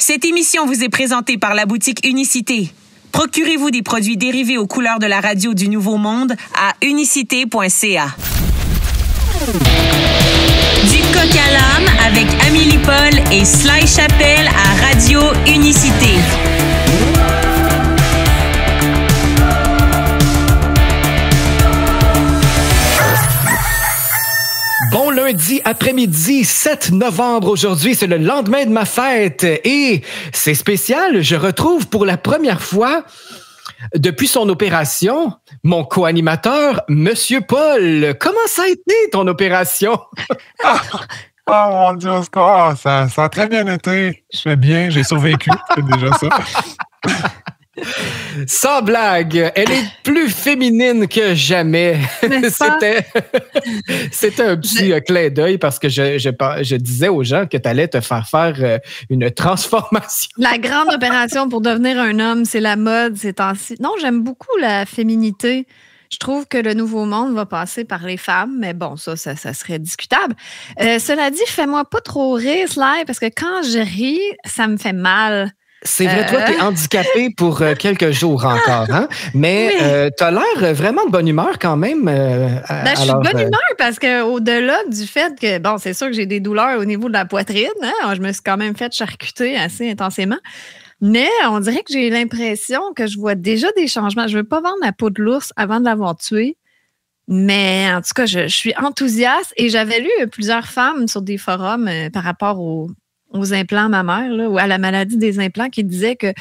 Cette émission vous est présentée par la boutique Unicité. Procurez-vous des produits dérivés aux couleurs de la radio du Nouveau Monde à unicité.ca. Du coq à l'âne avec Amélie Paul et Sly Chapelle à Radio Unicité. Bon lundi après-midi, 7 novembre aujourd'hui, c'est le lendemain de ma fête et c'est spécial, je retrouve pour la première fois depuis son opération mon co-animateur, Monsieur Paul. Comment ça a été ton opération? Oh mon Dieu, Oscar, ça a très bien été. Je vais bien, j'ai survécu, c'est déjà ça. Sans blague, elle est plus féminine que jamais. C'était un petit clin d'œil parce que je disais aux gens que tu allais te faire une transformation. La grande opération pour devenir un homme, c'est la mode ces temps-ci. Non, j'aime beaucoup la féminité. Je trouve que le nouveau monde va passer par les femmes, mais bon, ça serait discutable. Cela dit, fais-moi pas trop rire, Sly, parce que quand je ris, ça me fait mal. C'est vrai, toi, t'es handicapé pour quelques jours encore, hein? Mais t'as l'air vraiment de bonne humeur quand même. Je suis de bonne humeur parce qu'au-delà du fait que, bon, c'est sûr que j'ai des douleurs au niveau de la poitrine, hein? Je me suis quand même fait charcuter assez intensément. Mais on dirait que j'ai l'impression que je vois déjà des changements. Je ne veux pas vendre la peau de l'ours avant de l'avoir tué. Mais en tout cas, je suis enthousiaste et j'avais lu plusieurs femmes sur des forums par rapport aux implants mammaires, là, ou à la maladie des implants, qui disaient que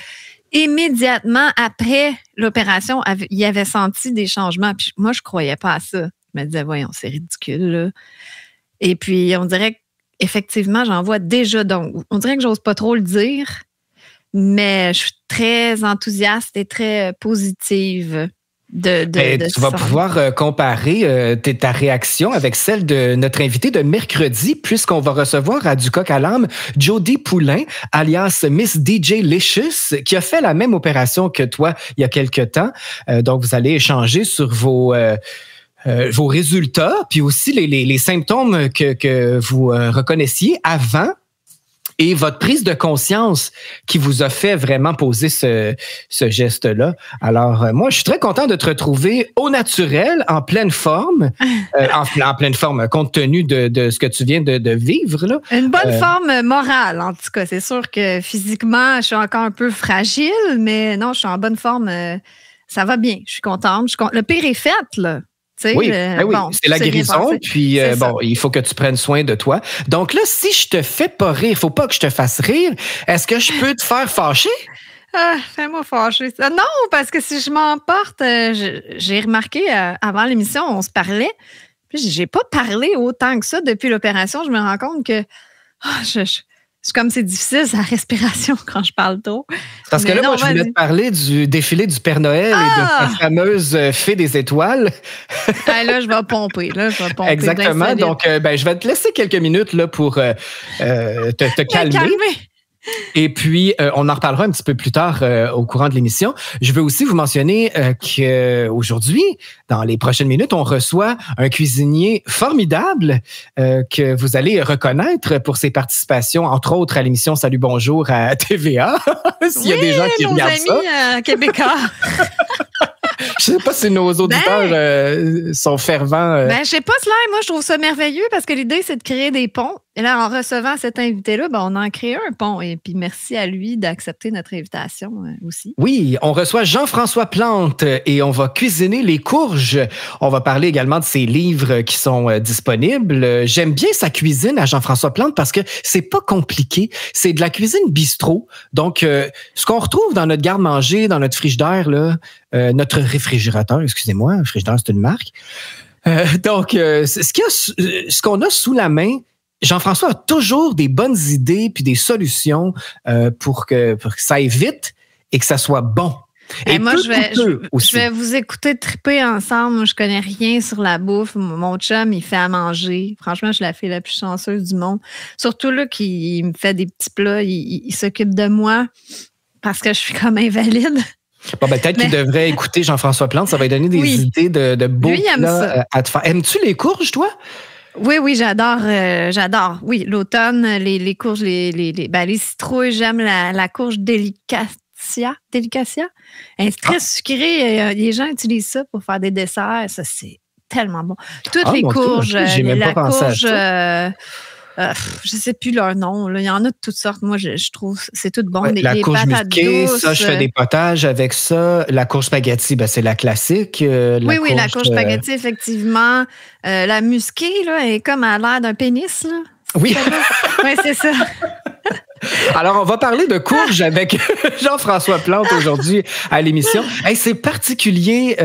immédiatement après l'opération, il avait senti des changements. Puis moi, je ne croyais pas à ça. Je me disais, voyons, c'est ridicule, là. Et puis, on dirait qu'effectivement, j'en vois déjà. Donc, on dirait que j'ose pas trop le dire, mais je suis très enthousiaste et très positive. Tu vas pouvoir comparer ta réaction avec celle de notre invité de mercredi, puisqu'on va recevoir à Du Coq à l'âne Jody Poulain, alias Miss DJ Licious, qui a fait la même opération que toi il y a quelque temps. Donc, vous allez échanger sur vos résultats, puis aussi les symptômes que vous reconnaissiez avant et votre prise de conscience qui vous a fait vraiment poser ce geste-là. Alors, moi, je suis très content de te retrouver au naturel, en pleine forme, en pleine forme, compte tenu de ce que tu viens de vivre, là. Une bonne forme morale, en tout cas. C'est sûr que physiquement, je suis encore un peu fragile, mais non, je suis en bonne forme. Ça va bien. Je suis contente. Le pire est fait, là. Oui, bon, c'est la guérison, puis il faut que tu prennes soin de toi. Donc là, si je te fais pas rire, il faut pas que je te fasse rire, est-ce que je peux te faire fâcher? Fais-moi fâcher. Non, parce que si je m'emporte, j'ai remarqué avant l'émission, on se parlait, puis j'ai pas parlé autant que ça depuis l'opération. Je me rends compte que c'est comme c'est difficile, sa respiration quand je parle trop. Parce que là, moi, je voulais te parler du défilé du Père Noël et de la fameuse fée des étoiles. Là, je vais pomper. Exactement. Donc, je vais te laisser quelques minutes là, pour te calmer. Et puis, on en reparlera un petit peu plus tard au courant de l'émission. Je veux aussi vous mentionner qu'aujourd'hui, dans les prochaines minutes, on reçoit un cuisinier formidable que vous allez reconnaître pour ses participations, entre autres à l'émission Salut Bonjour à TVA. S'il y a des gens qui regardent ça. Nos amis québécois. Je ne sais pas si nos auditeurs sont fervents. Je sais pas, Sly. Moi, je trouve ça merveilleux parce que l'idée, c'est de créer des ponts. Et là, en recevant cet invité-là, on en crée un pont. Et puis, merci à lui d'accepter notre invitation aussi. Oui, on reçoit Jean-François Plante et on va cuisiner les courges. On va parler également de ses livres qui sont disponibles. J'aime bien sa cuisine à Jean-François Plante parce que c'est pas compliqué. C'est de la cuisine bistrot. Donc, ce qu'on retrouve dans notre garde-manger, dans notre frigidaire, là, notre réfrigérateur, excusez-moi, le frigidaire, c'est une marque. Ce qu'on a sous la main, Jean-François a toujours des bonnes idées puis des solutions pour que ça aille vite et que ça soit bon. Et moi, je vais vous écouter triper ensemble. Moi, je connais rien sur la bouffe. Mon chum, il fait à manger. Franchement, je suis la fille la plus chanceuse du monde. Surtout là, qu'il me fait des petits plats. Il s'occupe de moi parce que je suis comme invalide. Bon, peut-être qu'il devrait écouter Jean-François Plante. Ça va lui donner des idées de beaux plats à te faire. Aimes-tu les courges, toi? Oui, j'adore. Oui, l'automne, les courges, les citrouilles, j'aime la courge Delicacia. Elle est très sucrée. Les gens utilisent ça pour faire des desserts. Ça, c'est tellement bon. Toutes les courges, j'ai même pas pensé courge, je ne sais plus leur nom. Là. Il y en a de toutes sortes. Moi, je trouve c'est tout bon. Ouais, la courge musquée, ça, je fais des potages avec ça. La courge spaghetti, c'est la classique. Oui, la courge spaghetti, effectivement. La musquée, là, elle est comme à l'air d'un pénis. Là. Oui. Oui, c'est ça. Alors, on va parler de courge avec Jean-François Plante aujourd'hui à l'émission. Hey, c'est particulier.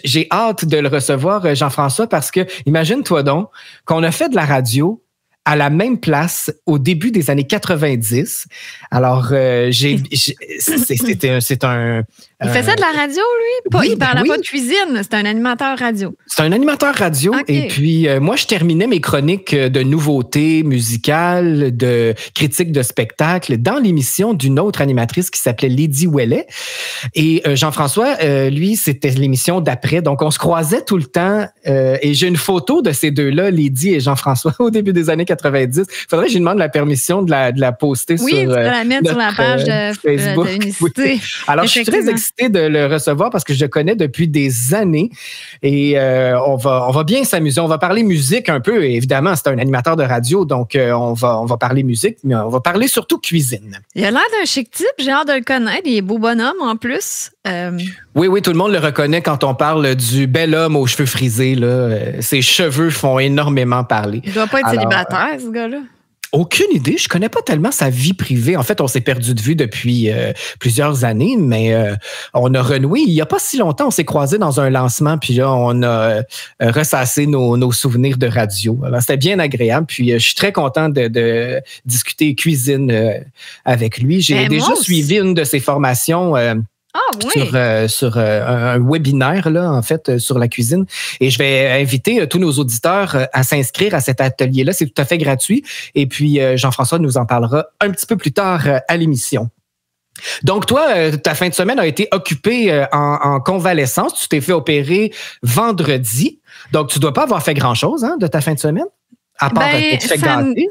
J'ai hâte de le recevoir, Jean-François, parce que imagine-toi donc qu'on a fait de la radio à la même place au début des années 90. Alors, c'est un... Il faisait de la radio, lui? Il parlait pas de cuisine, c'est un animateur radio. C'est un animateur radio. Okay. Et puis, moi, je terminais mes chroniques de nouveautés musicales, de critiques de spectacles dans l'émission d'une autre animatrice qui s'appelait Lydie Ouellet. Et Jean-François, lui, c'était l'émission d'après. Donc, on se croisait tout le temps. Et j'ai une photo de ces deux-là, Lydie et Jean-François, au début des années 90. Il faudrait que je lui demande la permission de la poster sur tu peux la mettre sur la page de Facebook. Unicité. Oui. Alors, je suis très excitée de le recevoir parce que je le connais depuis des années et on va bien s'amuser. On va parler musique un peu. Et évidemment, c'est un animateur de radio, donc on va parler musique, mais on va parler surtout cuisine. Il a l'air d'un chic type. J'ai hâte de le connaître. Il est beau bonhomme en plus. Oui, tout le monde le reconnaît quand on parle du bel homme aux cheveux frisés. Là. Ses cheveux font énormément parler. Il ne doit pas être célibataire, ce gars-là. Aucune idée. Je connais pas tellement sa vie privée. En fait, on s'est perdu de vue depuis plusieurs années, mais on a renoué. Il y a pas si longtemps, on s'est croisés dans un lancement, puis là, on a ressassé nos souvenirs de radio. Alors, c'était bien agréable. Puis, je suis très content de discuter cuisine avec lui. J'ai déjà suivi une de ses formations. Sur un webinaire, là, en fait, sur la cuisine. Et je vais inviter tous nos auditeurs à s'inscrire à cet atelier-là. C'est tout à fait gratuit. Et puis, Jean-François nous en parlera un petit peu plus tard à l'émission. Donc, toi, ta fin de semaine a été occupée en convalescence. Tu t'es fait opérer vendredi. Donc, tu ne dois pas avoir fait grand-chose de ta fin de semaine? À part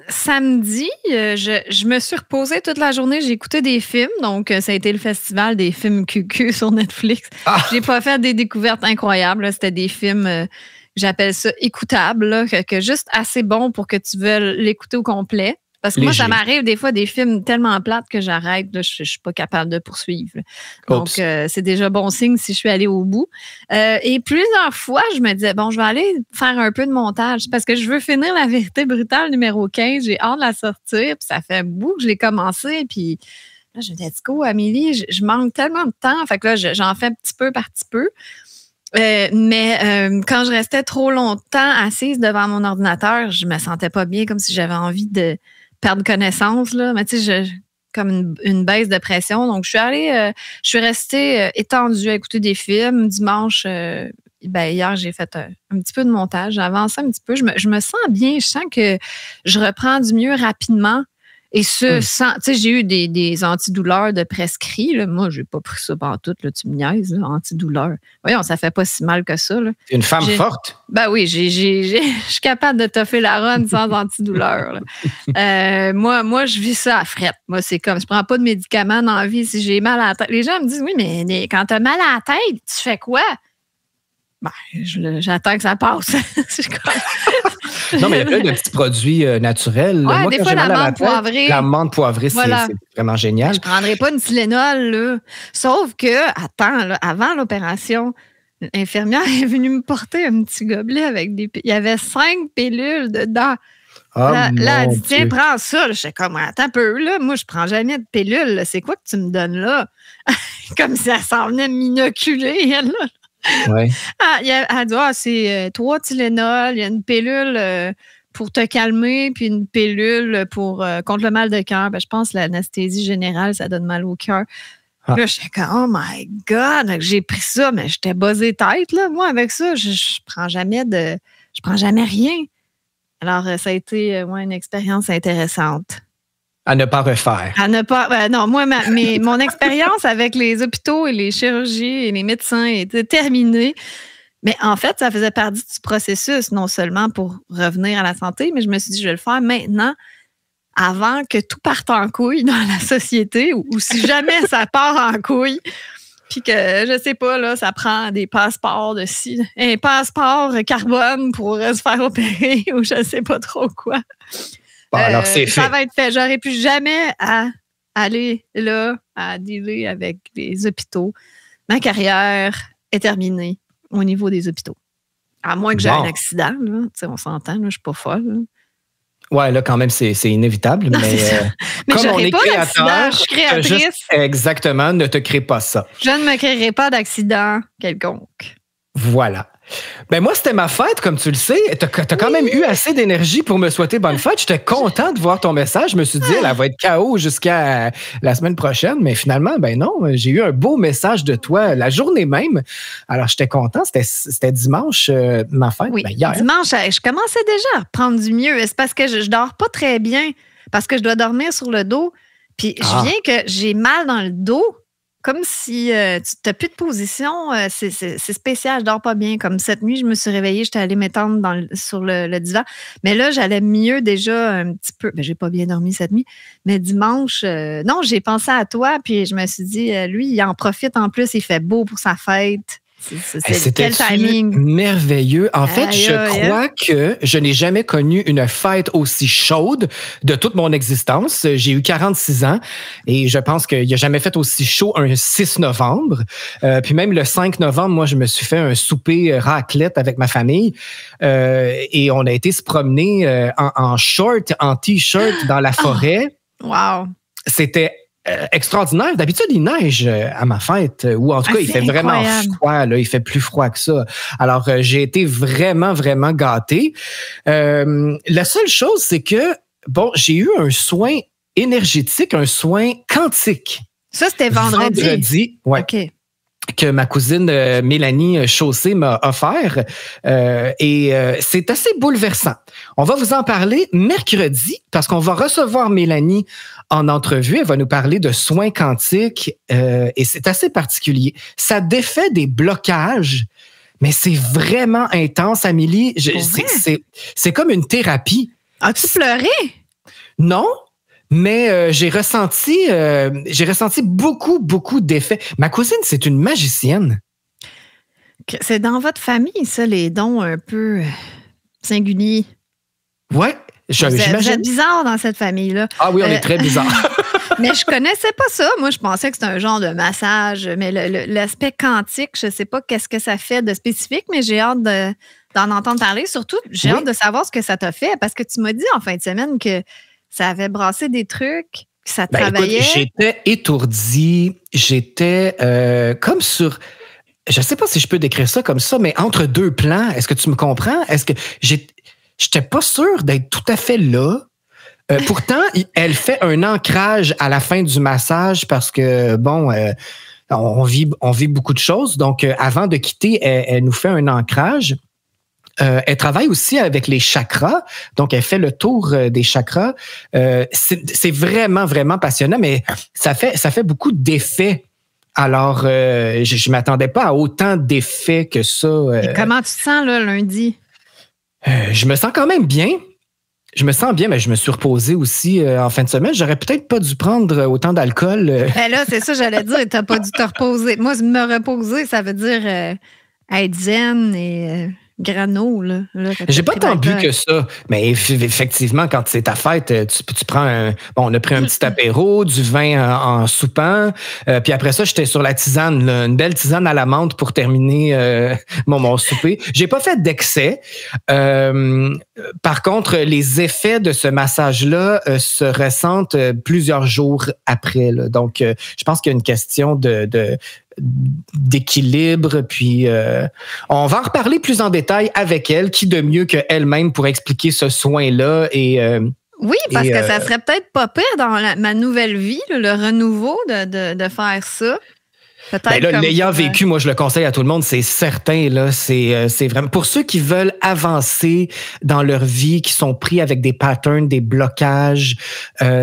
samedi, je me suis reposée toute la journée. J'ai écouté des films. Donc, ça a été le festival des films QQ sur Netflix. J'ai pas fait des découvertes incroyables. Là. C'était des films, j'appelle ça écoutables, là, que juste assez bons pour que tu veuilles l'écouter au complet. Parce que moi, ça m'arrive des fois des films tellement plates que j'arrête. Là, je ne suis pas capable de poursuivre. Donc, c'est déjà bon signe si je suis allée au bout. Et plusieurs fois, je me disais, bon, je vais aller faire un peu de montage parce que je veux finir La Vérité brutale numéro 15. J'ai hâte de la sortir. Puis ça fait un bout que je l'ai commencé. Puis là, je me dis, let's go, Amélie, je manque tellement de temps. Fait que là, j'en fais petit peu par petit peu. Mais quand je restais trop longtemps assise devant mon ordinateur, je me sentais pas bien, comme si j'avais envie de perdre connaissance, là. Mais tu sais, comme une baisse de pression. Donc, je suis restée étendue à écouter des films. Dimanche, hier, j'ai fait un petit peu de montage. J'ai avancé un petit peu. Je me sens bien. Je sens que je reprends du mieux rapidement. Et tu sais, j'ai eu des antidouleurs de prescrit. Là. Moi, j'ai pas pris ça pantoute, là, tu me niaises, là, antidouleur. Voyons, ça fait pas si mal que ça. Là. T'es une femme forte. Ben oui, je suis capable de toffer la run sans antidouleur. Moi, je vis ça à frette. Moi, c'est comme, je prends pas de médicaments dans la vie si j'ai mal à la tête. Les gens me disent, oui, mais quand t'as mal à la tête, tu fais quoi? Ben, j'attends que ça passe. Non, mais il y a plein de petits produits naturels. Ouais, moi, des fois, l'amande poivrée. L'amande poivrée, voilà. C'est vraiment génial. Je ne prendrais pas une Tylenol, là. Sauf que, attends, là, avant l'opération, l'infirmière est venue me porter un petit gobelet avec il y avait 5 pilules dedans. Là, elle dit, tiens, prends ça. Je suis comme, attends un peu, là. Moi, je prends jamais de pilules. Là. C'est quoi que tu me donnes là? Comme si elle s'en venait m'inoculer, elle, là. Ouais. Elle dit, c'est 3 Tylenol, il y a une pilule pour te calmer, puis une pilule pour contre le mal de cœur. Ben, je pense que l'anesthésie générale, ça donne mal au cœur. Là, je suis comme, oh my God, j'ai pris ça, mais j'étais buzzée tête, là. Moi, avec ça, je prends jamais rien. Alors, ça a été une expérience intéressante. À ne pas refaire. Non, moi, mon expérience avec les hôpitaux et les chirurgies et les médecins était terminée. Mais en fait, ça faisait partie du processus, non seulement pour revenir à la santé, mais je me suis dit, je vais le faire maintenant, avant que tout parte en couille dans la société, ou si jamais ça part en couille, puis que, je sais pas, là, ça prend des passeports un passeport carbone pour se faire opérer, ou je sais pas trop quoi. Bon, alors c'est fait. Ça va être fait. J'aurais plus jamais à aller là, à dealer avec les hôpitaux. Ma carrière est terminée au niveau des hôpitaux. À moins que j'ai un accident, là. On s'entend, là, je suis pas folle. Là. Ouais, là, quand même, c'est inévitable. Non, mais mais comme on est pas créateur, je suis créatrice. Exactement, ne te crée pas ça. Je ne me créerai pas d'accident quelconque. Voilà. Ben moi, c'était ma fête, comme tu le sais. Tu as quand même eu assez d'énergie pour me souhaiter bonne fête. J'étais content de voir ton message. Je me suis dit, elle va être KO jusqu'à la semaine prochaine. Mais finalement, ben non, j'ai eu un beau message de toi la journée même. Alors, j'étais content. C'était dimanche, ma fête. Oui, hier. Dimanche, je commençais déjà à reprendre du mieux. C'est parce que je dors pas très bien, parce que je dois dormir sur le dos. Puis je viens que j'ai mal dans le dos. Comme si tu n'as plus de position, c'est spécial, je dors pas bien. Comme cette nuit, je me suis réveillée, j'étais allée m'étendre sur le divan. Mais là, j'allais mieux déjà un petit peu. Ben, j'ai pas bien dormi cette nuit. Mais dimanche, non, j'ai pensé à toi, puis je me suis dit, lui, il en profite en plus, il fait beau pour sa fête. C'était quel timing merveilleux. En fait, je crois que je n'ai jamais connu une fête aussi chaude de toute mon existence. J'ai eu 46 ans et je pense qu'il n'y a jamais fait aussi chaud un 6 novembre. Puis même le 5 novembre, moi, je me suis fait un souper raclette avec ma famille et on a été se promener en short, en T-shirt dans la forêt. Wow! C'était extraordinaire. D'habitude, il neige à ma fête, ou en tout cas, il fait vraiment froid. Là, il fait plus froid que ça. Alors, j'ai été vraiment, vraiment gâté. La seule chose, c'est que, bon, j'ai eu un soin énergétique, un soin quantique. Ça, c'était vendredi. Vendredi, ouais. OK. Que ma cousine Mélanie Chaussé m'a offert. Et c'est assez bouleversant. On va vous en parler mercredi parce qu'on va recevoir Mélanie en entrevue. Elle va nous parler de soins quantiques et c'est assez particulier. Ça défait des blocages, mais c'est vraiment intense, Amélie. C'est comme une thérapie. As-tu pleuré? Non. Mais j'ai ressenti beaucoup, beaucoup d'effets. Ma cousine, c'est une magicienne. C'est dans votre famille, ça, les dons un peu singuliers. Oui, j'imagine. Vous êtes bizarre dans cette famille-là. Ah oui, on est très bizarre. Mais je connaissais pas ça. Moi, je pensais que c'était un genre de massage. Mais l'aspect quantique, je sais pas qu'est-ce que ça fait de spécifique, mais j'ai hâte d'en entendre parler. Surtout, j'ai hâte de savoir ce que ça t'a fait parce que tu m'as dit en fin de semaine que ça avait brassé des trucs, que ça travaillait. Écoute, j'étais étourdi, j'étais comme sur... Je ne sais pas si je peux décrire ça comme ça, mais entre deux plans, est-ce que tu me comprends? Est-ce que j'étais pas sûr d'être tout à fait là? Pourtant, elle fait un ancrage à la fin du massage parce que, bon, on vit beaucoup de choses. Donc, avant de quitter, elle nous fait un ancrage. Elle travaille aussi avec les chakras, donc elle fait le tour des chakras. C'est vraiment, vraiment passionnant, mais ça fait beaucoup d'effets. Alors, je m'attendais pas à autant d'effets que ça. Et comment tu te sens là, lundi? Je me sens quand même bien. Je me sens bien, mais je me suis reposé aussi en fin de semaine. J'aurais peut-être pas dû prendre autant d'alcool. Ben là, c'est ça, j'allais dire, t'as pas dû te reposer. Moi, me reposer, ça veut dire être zen et... grano, là. J'ai pas tant bu que ça, mais effectivement, quand c'est ta fête, tu prends on a pris un petit apéro, du vin en soupant, puis après ça, j'étais sur la tisane, là, une belle tisane à la menthe pour terminer mon souper. J'ai pas fait d'excès. Par contre, les effets de ce massage-là se ressentent plusieurs jours après, là. Donc, je pense qu'il y a une question d'équilibre, puis on va en reparler plus en détail avec elle, qui de mieux qu'elle-même pour expliquer ce soin-là. Oui, parce que ça serait peut-être pas pire dans ma nouvelle vie, le renouveau de faire ça. Ben là, l'ayant vécu, moi, je le conseille à tout le monde, c'est certain. Là, c'est vraiment pour ceux qui veulent avancer dans leur vie, qui sont pris avec des patterns, des blocages,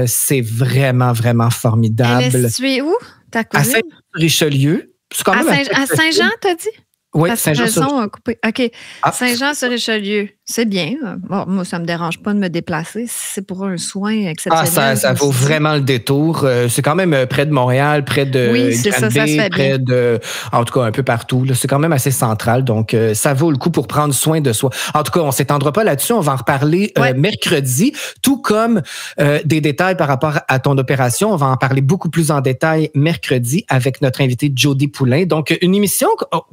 c'est vraiment, vraiment formidable. Elle est située où, ta cousine? À Saint-Richelieu. À Saint-Jean, t'as dit? Oui, Saint-Jean-sur-Richelieu. OK. Ah. Saint-Jean-sur-Richelieu, c'est bien. Bon, moi, ça ne me dérange pas de me déplacer. C'est pour un soin exceptionnel. Ça vaut vraiment le détour. C'est quand même près de Montréal, près de Granby, près de... En tout cas, un peu partout. Là. C'est quand même assez central. Donc, ça vaut le coup pour prendre soin de soi. En tout cas, on ne s'étendra pas là-dessus. On va en reparler mercredi. Tout comme des détails par rapport à ton opération. On va en parler beaucoup plus en détail mercredi avec notre invité Jody Poulain. Donc, une émission,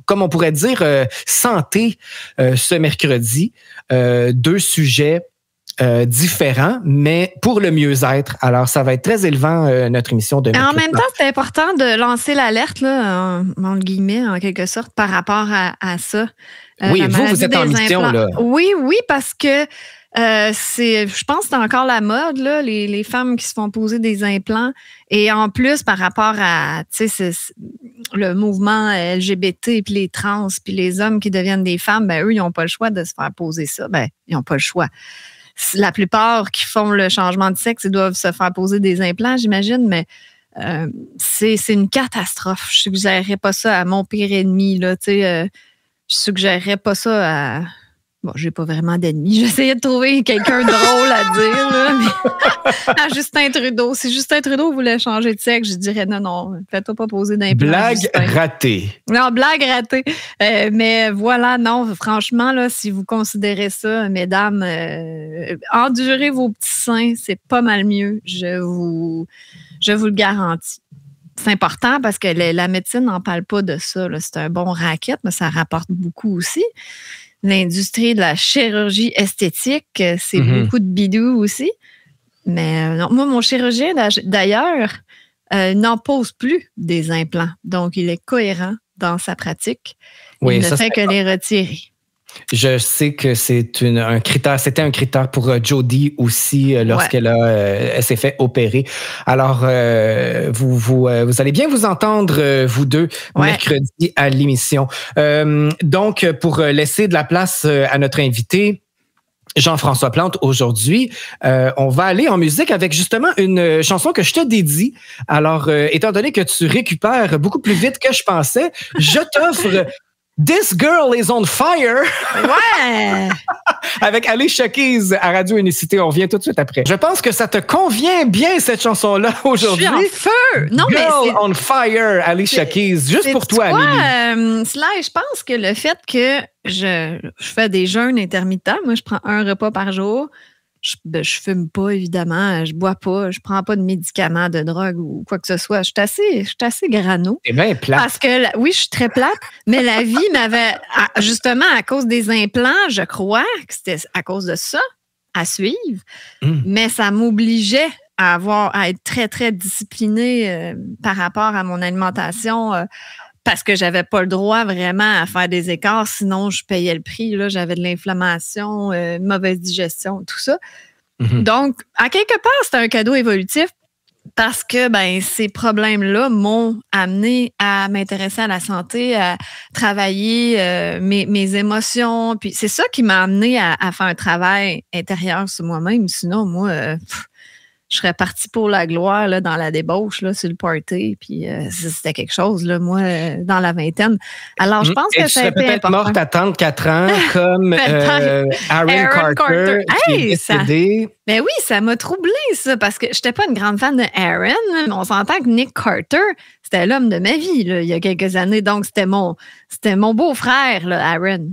comme on pourrait dire, santé ce mercredi. 2 sujets différents, mais pour le mieux-être. Alors, ça va être très élevant, notre émission de mercredi. En même temps, c'est important de lancer l'alerte, là, entre guillemets, en quelque sorte, par rapport à ça. Oui, vous êtes en mission, là. Oui, parce que je pense que c'est encore la mode, là, les femmes qui se font poser des implants. Et en plus, par rapport à le mouvement LGBT, puis les trans, puis les hommes qui deviennent des femmes, eux, ils n'ont pas le choix de se faire poser ça. Ils n'ont pas le choix. La plupart qui font le changement de sexe, ils doivent se faire poser des implants, j'imagine, mais c'est une catastrophe. Je ne suggérerais pas ça à mon pire ennemi, là, je suggérerais pas ça à... Bon, j'ai pas vraiment d'ennemis. J'essayais de trouver quelqu'un de drôle à dire, là, mais à Justin Trudeau. Si Justin Trudeau voulait changer de sexe, je dirais non, fais-toi pas poser d'implant. Blague ratée. Non, blague ratée. Mais voilà, non, franchement, là, si vous considérez ça, mesdames, endurez vos petits seins, c'est pas mal mieux. Je vous le garantis. C'est important parce que la médecine n'en parle pas de ça, là. C'est un bon racket, mais ça rapporte beaucoup aussi. L'industrie de la chirurgie esthétique, c'est beaucoup de bidou aussi. Mais non, moi, mon chirurgien, d'ailleurs, n'en pose plus des implants. Donc, il est cohérent dans sa pratique. Il ne fait que les retirer. Je sais que c'était un critère pour Jody aussi lorsqu'elle s'est fait opérer. Alors, vous allez bien vous entendre, vous deux, mercredi à l'émission. Donc, pour laisser de la place à notre invité, Jean-François Plante, aujourd'hui, on va aller en musique avec justement une chanson que je te dédie. Alors, étant donné que tu récupères beaucoup plus vite que je pensais, je t'offre This Girl is on Fire. Ouais! Avec Alicia Keys à Radio Unicité. On revient tout de suite après. Je pense que ça te convient bien, cette chanson-là, aujourd'hui. Je suis en feu! Non, Girl on Fire, Alicia Keys. Juste pour toi, Amélie. Sly, je pense que le fait que je fais des jeûnes intermittents, moi, je prends un repas par jour. Je fume pas, évidemment. Je bois pas. Je prends pas de médicaments, de drogue ou quoi que ce soit. Je suis assez grano. C'est bien plate. Parce que, oui, je suis très plate, mais la vie m'avait, justement, à cause des implants, je crois que c'était à cause de ça, à suivre. Mais ça m'obligeait à être très, très disciplinée par rapport à mon alimentation. Parce que j'avais pas le droit vraiment à faire des écarts, sinon je payais le prix. Là, j'avais de l'inflammation, mauvaise digestion, tout ça. Donc, à quelque part, c'était un cadeau évolutif parce que ces problèmes-là m'ont amené à m'intéresser à la santé, à travailler mes émotions. Puis c'est ça qui m'a amené à faire un travail intérieur sur moi-même. Sinon, moi... je serais partie pour la gloire là, dans la débauche, là, sur le party. Puis c'était quelque chose, là, moi, dans la vingtaine. Alors, je pense que ça a été peut-être important. morte à 34 ans, comme Aaron Carter qui est décédé. Ben oui, ça m'a troublée, ça, parce que je n'étais pas une grande fan de Aaron, mais on s'entend que Nick Carter, c'était l'homme de ma vie, là, il y a quelques années. Donc, c'était mon beau-frère, là, Aaron.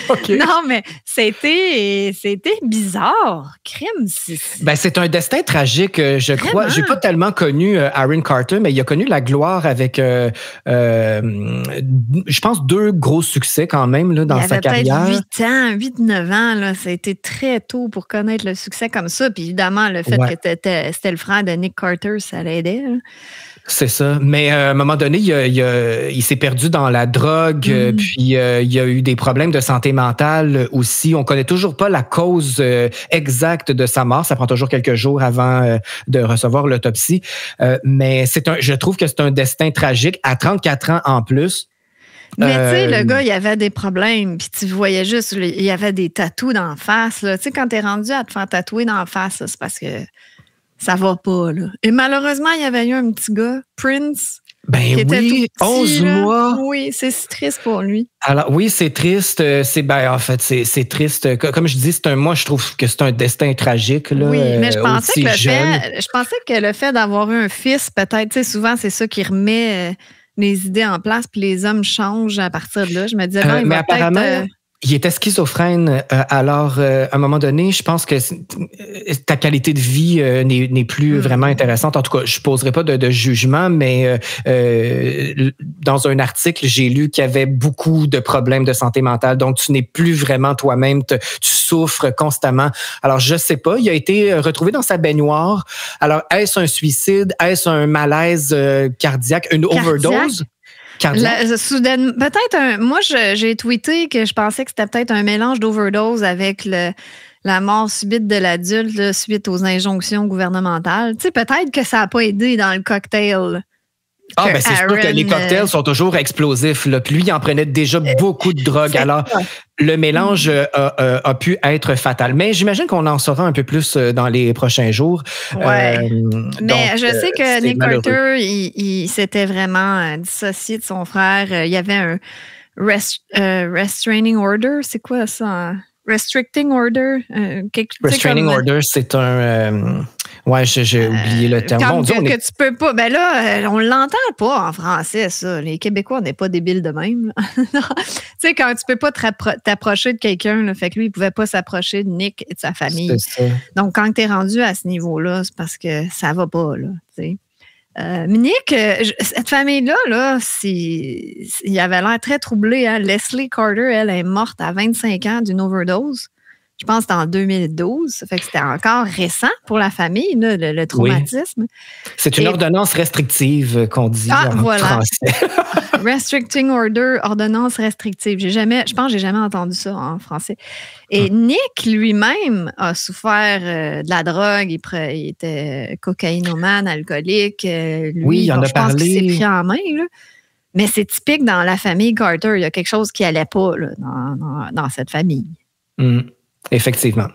Okay. Non, mais c'était bizarre. Crime. C'est un destin tragique, je crois. J'ai pas tellement connu Aaron Carter, mais il a connu la gloire avec, je pense, 2 gros succès quand même là, dans sa carrière. Il avait peut-être 8-9 ans. Là. Ça a été très tôt pour connaître le succès comme ça. Puis évidemment, le fait que c'était le frère de Nick Carter, ça l'aidait. Là. C'est ça. Mais à un moment donné, il s'est perdu dans la drogue, puis il y a eu des problèmes de santé mentale aussi. On connaît toujours pas la cause exacte de sa mort. Ça prend toujours quelques jours avant de recevoir l'autopsie. Mais je trouve que c'est un destin tragique à 34 ans en plus. Mais tu sais, le gars, il avait des problèmes, puis tu voyais juste, il y avait des tatous d'en face. Tu sais, quand t'es rendu à te faire tatouer d'en face, là, c'est parce que ça va pas, là. Et malheureusement, il y avait eu un petit gars, Prince. Ben oui, 11 mois. Oui, c'est triste pour lui. Alors oui, c'est triste. En fait, c'est triste. Comme je dis, moi, je trouve que c'est un destin tragique. Là, oui, mais je pensais que le fait d'avoir eu un fils, peut-être, tu sais, souvent, c'est ça qui remet les idées en place, puis les hommes changent à partir de là. Je me disais, non, il va apparemment, il était schizophrène. Alors, à un moment donné, je pense que ta qualité de vie n'est plus vraiment intéressante. En tout cas, je ne poserai pas de jugement, mais dans un article, j'ai lu qu'il y avait beaucoup de problèmes de santé mentale. Donc, tu n'es plus vraiment toi-même. Tu souffres constamment. Alors, je ne sais pas. Il a été retrouvé dans sa baignoire. Alors, est-ce un suicide? Est-ce un malaise cardiaque? Une overdose? Peut-être moi, j'ai tweeté que je pensais que c'était peut-être un mélange d'overdose avec la mort subite de l'adulte suite aux injonctions gouvernementales. Tu sais, peut-être que ça n'a pas aidé dans le cocktail. C'est sûr que les cocktails sont toujours explosifs. Là. Puis lui, il en prenait déjà beaucoup de drogue. Alors, le mélange a pu être fatal. Mais j'imagine qu'on en saura un peu plus dans les prochains jours. Ouais. Mais je sais que Nick Carter, il s'était vraiment dissocié de son frère. Il y avait un restraining order. C'est quoi ça? Restricting order? Restraining order, c'est un... j'ai oublié le terme. Quand que tu peux pas... Ben là, on l'entend pas en français, ça. Les Québécois, on n'est pas débiles de même. Tu sais, quand tu peux pas t'approcher de quelqu'un, là, fait que lui, il pouvait pas s'approcher de Nick et de sa famille. C'est ça. Donc, quand tu es rendu à ce niveau-là, c'est parce que ça va pas, là, tu sais. Nick, cette famille-là, il avait l'air très troublé. Hein? Leslie Carter, elle est morte à 25 ans d'une overdose. Je pense que c'était en 2012. Ça fait que c'était encore récent pour la famille, là, le traumatisme. Oui. C'est une ordonnance restrictive qu'on dit en français. Restricting order, ordonnance restrictive. Je pense que j'ai jamais entendu ça en français. Et Nick lui-même a souffert de la drogue. Il était cocaïnomane, alcoolique. Lui, il en a parlé. Je pense qu'il s'est pris en main, là. Mais c'est typique dans la famille Carter. Il y a quelque chose qui n'allait pas là, dans cette famille. Effectivement.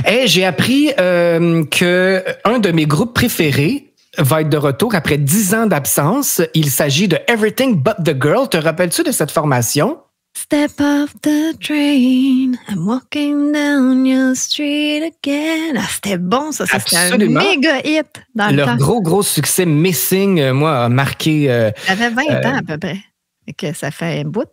Et j'ai appris que un de mes groupes préférés va être de retour après 10 ans d'absence. Il s'agit de Everything But the Girl. Te rappelles-tu de cette formation? Step off the train, I'm walking down your street again. Ah, c'était bon, ça. C'était un méga hit dans le temps. Leur gros succès Missing, moi, a marqué... Ça fait 20 ans à peu près. Et que ça fait un bout.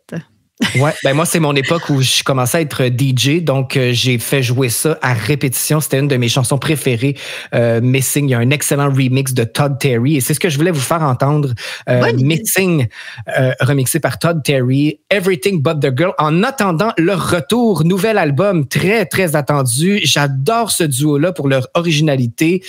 Ouais, moi, c'est mon époque où je commençais à être DJ, donc j'ai fait jouer ça à répétition. C'était une de mes chansons préférées, Missing. Il y a un excellent remix de Todd Terry et c'est ce que je voulais vous faire entendre. Missing, remixé par Todd Terry, Everything But the Girl. En attendant leur retour, nouvel album très, très attendu. J'adore ce duo-là pour leur originalité,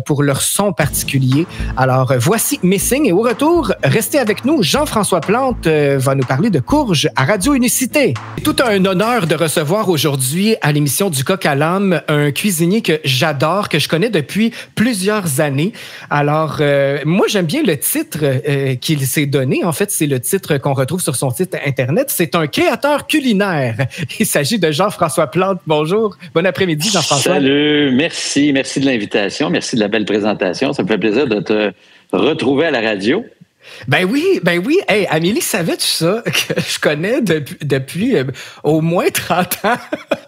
pour leur son particulier. Alors, voici Missing et au retour, restez avec nous. Jean-François Plante va nous parler de courge à Radio Unicité. C'est tout un honneur de recevoir aujourd'hui à l'émission du Coq à l'âme un cuisinier que j'adore, que je connais depuis plusieurs années. Alors, moi, j'aime bien le titre qu'il s'est donné. En fait, c'est le titre qu'on retrouve sur son site Internet. C'est un créateur culinaire. Il s'agit de Jean-François Plante. Bonjour. Bon après-midi, Jean-François. Salut. Merci. Merci de l'invitation. Merci de la belle présentation. Ça me fait plaisir de te retrouver à la radio. Ben oui. Hey, Amélie, savais-tu ça que je connais depuis au moins 30 ans?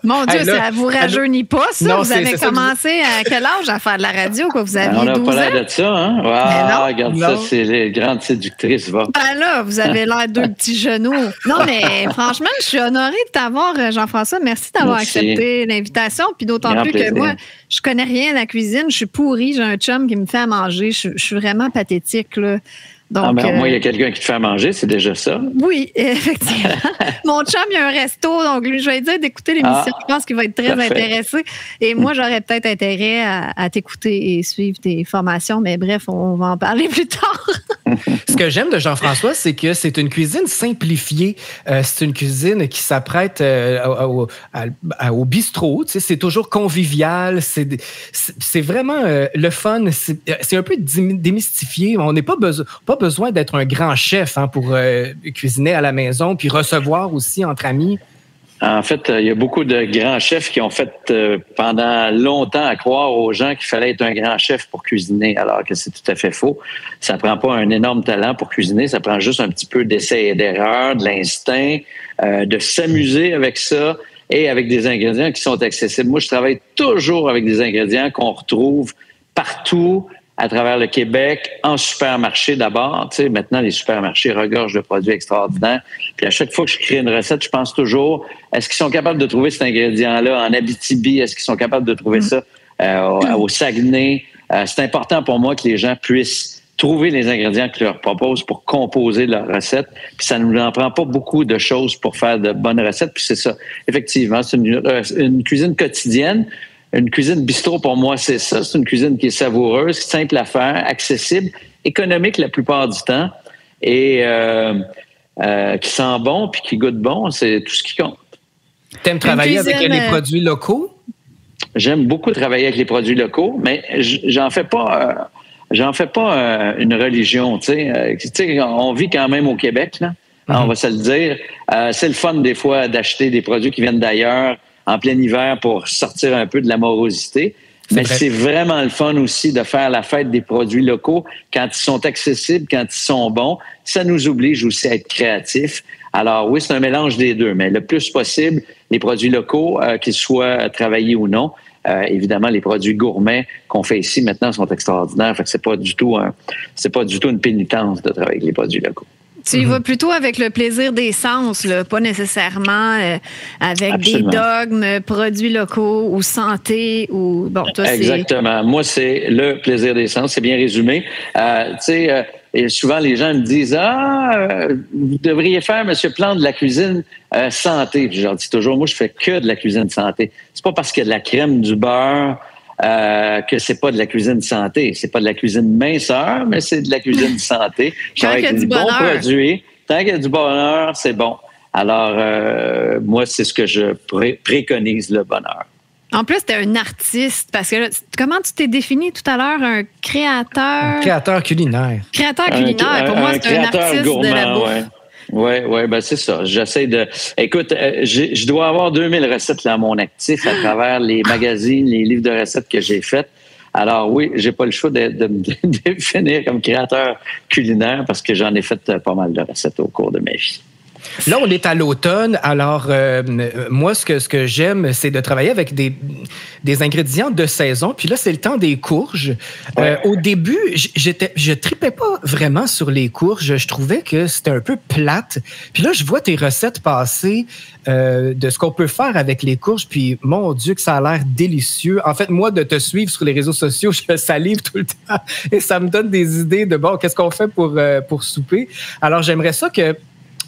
Mon Dieu, ça vous rajeunit pas, ça? Non, vous avez commencé à quel âge à faire de la radio? Quoi? Vous aviez 12 ans? On n'a pas l'air de ça, hein? Wow, regarde ça, c'est les grandes séductrices, va. Ben là, vous avez l'air deux petits genoux. Non, mais franchement, je suis honorée de t'avoir, Jean-François. Merci d'avoir accepté l'invitation. Puis d'autant plus que moi, je connais rien à la cuisine. Je suis pourrie. J'ai un chum qui me fait à manger. Je suis vraiment pathétique, là. Donc, moi, il y a quelqu'un qui te fait à manger, c'est déjà ça. Oui, effectivement. Mon chum, il y a un resto, donc lui, je vais lui dire d'écouter l'émission. Je pense qu'il va être très intéressé. Et moi, j'aurais peut-être intérêt à t'écouter et suivre tes formations, mais bref, on va en parler plus tard. Ce que j'aime de Jean-François, c'est que c'est une cuisine simplifiée. C'est une cuisine qui s'apprête au bistrot. Tu sais, c'est toujours convivial. C'est vraiment le fun. C'est un peu démystifié. On n'est pas besoin d'être un grand chef pour cuisiner à la maison puis recevoir aussi entre amis. En fait, il y a beaucoup de grands chefs qui ont fait pendant longtemps à croire aux gens qu'il fallait être un grand chef pour cuisiner, alors que c'est tout à fait faux. Ça prend pas un énorme talent pour cuisiner, ça prend juste un petit peu d'essai et d'erreur, de l'instinct, de s'amuser avec ça et avec des ingrédients qui sont accessibles. Moi, je travaille toujours avec des ingrédients qu'on retrouve partout à travers le Québec, en supermarché d'abord. Tu sais, maintenant, les supermarchés regorgent de produits extraordinaires. Puis à chaque fois que je crée une recette, je pense toujours, est-ce qu'ils sont capables de trouver cet ingrédient-là en Abitibi? Est-ce qu'ils sont capables de trouver ça au Saguenay? C'est important pour moi que les gens puissent trouver les ingrédients que je leur propose pour composer leur recette. Puis ça ne nous en prend pas beaucoup de choses pour faire de bonnes recettes. Puis c'est ça. Effectivement, c'est une cuisine quotidienne. Une cuisine bistrot, pour moi, c'est ça. C'est une cuisine qui est savoureuse, simple à faire, accessible, économique la plupart du temps et qui sent bon puis qui goûte bon. C'est tout ce qui compte. T'aimes travailler avec les produits locaux? J'aime beaucoup travailler avec les produits locaux, mais j'en fais pas une religion. Tu sais, on vit quand même au Québec, là. On va se le dire. C'est le fun des fois d'acheter des produits qui viennent d'ailleurs en plein hiver pour sortir un peu de la morosité. Mais c'est vraiment le fun aussi de faire la fête des produits locaux quand ils sont accessibles, quand ils sont bons. Ça nous oblige aussi à être créatifs. Alors oui, c'est un mélange des deux, mais le plus possible, les produits locaux, qu'ils soient travaillés ou non. Évidemment, les produits gourmets qu'on fait ici maintenant sont extraordinaires. Fait que c'est pas du tout une pénitence de travailler avec les produits locaux. Tu y vas plutôt avec le plaisir des sens, là, pas nécessairement avec Absolument. des dogmes, produits locaux ou santé ou bon, toi Exactement. Moi, c'est le plaisir des sens. C'est bien résumé. Tu sais, et souvent les gens me disent vous devriez faire, Monsieur Plante, de la cuisine santé. Puis je leur dis toujours, moi, je fais que de la cuisine santé. C'est pas parce qu'il y a de la crème, du beurre. Que c'est pas de la cuisine santé. C'est pas de la cuisine minceur, mais c'est de la cuisine santé. Tant qu'il y a du bonheur. Produits. Tant qu'il y a du bonheur, c'est bon. Alors, moi, c'est ce que je préconise, le bonheur. En plus, tu es un artiste, parce que là, comment tu t'es défini tout à l'heure? Un créateur... Créateur culinaire. Créateur culinaire. Pour moi, c'est un artiste gourmand, de la bouffe. Oui, ben c'est ça. J'essaie de... Écoute, je dois avoir 2000 recettes là, à mon actif à travers les magazines, les livres de recettes que j'ai faits. Alors oui, j'ai pas le choix de me définir comme créateur culinaire parce que j'en ai fait pas mal de recettes au cours de ma vie. Là, on est à l'automne. Alors, moi, ce que j'aime, c'est de travailler avec des ingrédients de saison. Puis là, c'est le temps des courges. Ouais. Au début, je tripais pas vraiment sur les courges. Je trouvais que c'était un peu plate. Puis là, je vois tes recettes passer de ce qu'on peut faire avec les courges. Puis, mon Dieu, que ça a l'air délicieux. En fait, moi, de te suivre sur les réseaux sociaux, je salive tout le temps. Et ça me donne des idées de, bon, qu'est-ce qu'on fait pour souper? Alors, j'aimerais ça que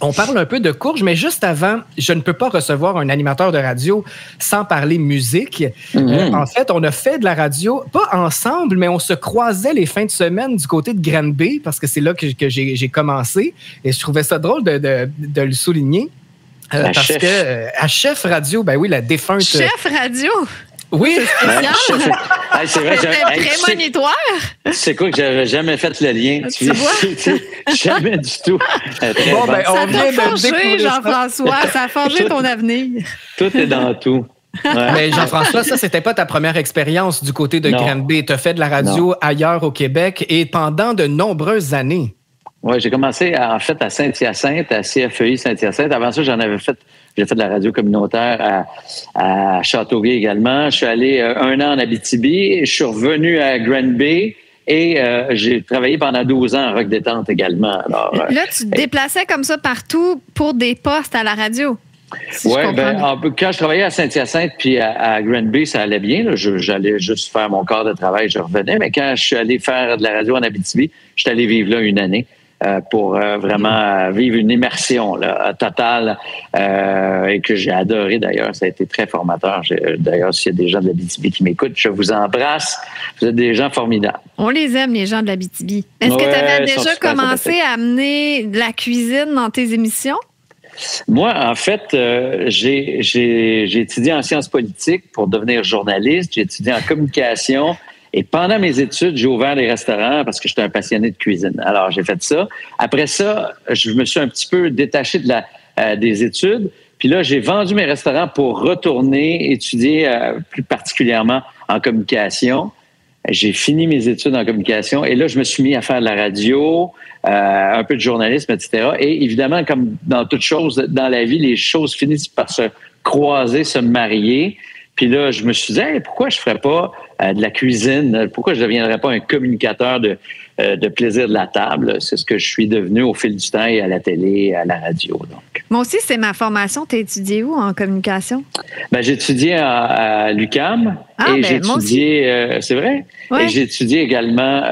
on parle un peu de courges, mais juste avant, je ne peux pas recevoir un animateur de radio sans parler musique. En fait, on a fait de la radio, pas ensemble, mais on se croisait les fins de semaine du côté de Granby, parce que c'est là que j'ai commencé. Et je trouvais ça drôle de le souligner. Parce chef. Que à Chef Radio, ben oui, la défunte... Chef Radio? Oui. C'est vrai. C'était prémonitoire. C'est quoi que j'avais jamais fait le lien? Tu vois? Jamais du tout. Bon, ben, on vient de découvrir Jean-François. Ça a forgé ton avenir. Tout est dans tout. Ouais. Mais Jean-François, ça, c'était pas ta première expérience du côté de Granby. Tu as fait de la radio ailleurs au Québec et pendant de nombreuses années. Oui, j'ai commencé en fait à Saint-Hyacinthe, à CFEI Saint-Hyacinthe. Avant ça, j'ai fait de la radio communautaire à Châteauguay également. Je suis allé 1 an en Abitibi. Je suis revenu à Granby et j'ai travaillé pendant 12 ans en Rock Détente également. Alors, là, tu te déplaçais comme ça partout pour des postes à la radio? Oui, quand je travaillais à Saint-Hyacinthe puis à Granby, ça allait bien. Là. J'allais juste faire mon quart de travail, je revenais. Mais quand je suis allé faire de la radio en Abitibi, je suis allé vivre là 1 année. Pour vraiment vivre une immersion là, totale et que j'ai adoré d'ailleurs. Ça a été très formateur. D'ailleurs, s'il y a des gens de l'Abitibi qui m'écoutent, je vous embrasse. Vous êtes des gens formidables. On les aime, les gens de l'Abitibi. Est-ce que tu avais déjà commencé à amener de la cuisine dans tes émissions? Moi, en fait, j'ai étudié en sciences politiques pour devenir journaliste. J'ai étudié en communication. Et pendant mes études, j'ai ouvert des restaurants parce que j'étais un passionné de cuisine. Alors, j'ai fait ça. Après ça, je me suis un petit peu détaché des études. Puis là, j'ai vendu mes restaurants pour retourner étudier plus particulièrement en communication. J'ai fini mes études en communication et là, je me suis mis à faire de la radio, un peu de journalisme, etc. Et évidemment, comme dans toute chose dans la vie, les choses finissent par se croiser, se marier. Puis là, je me suis dit, hey, pourquoi je ne ferais pas de la cuisine? Pourquoi je ne deviendrais pas un communicateur de plaisir de la table? C'est ce que je suis devenu au fil du temps et à la télé, à la radio. Donc. Moi aussi, c'est ma formation. Tu as étudié où en communication? Ben, j'ai étudié à l'UQAM et j'ai étudié, c'est vrai? Ouais. Et j'ai étudié également,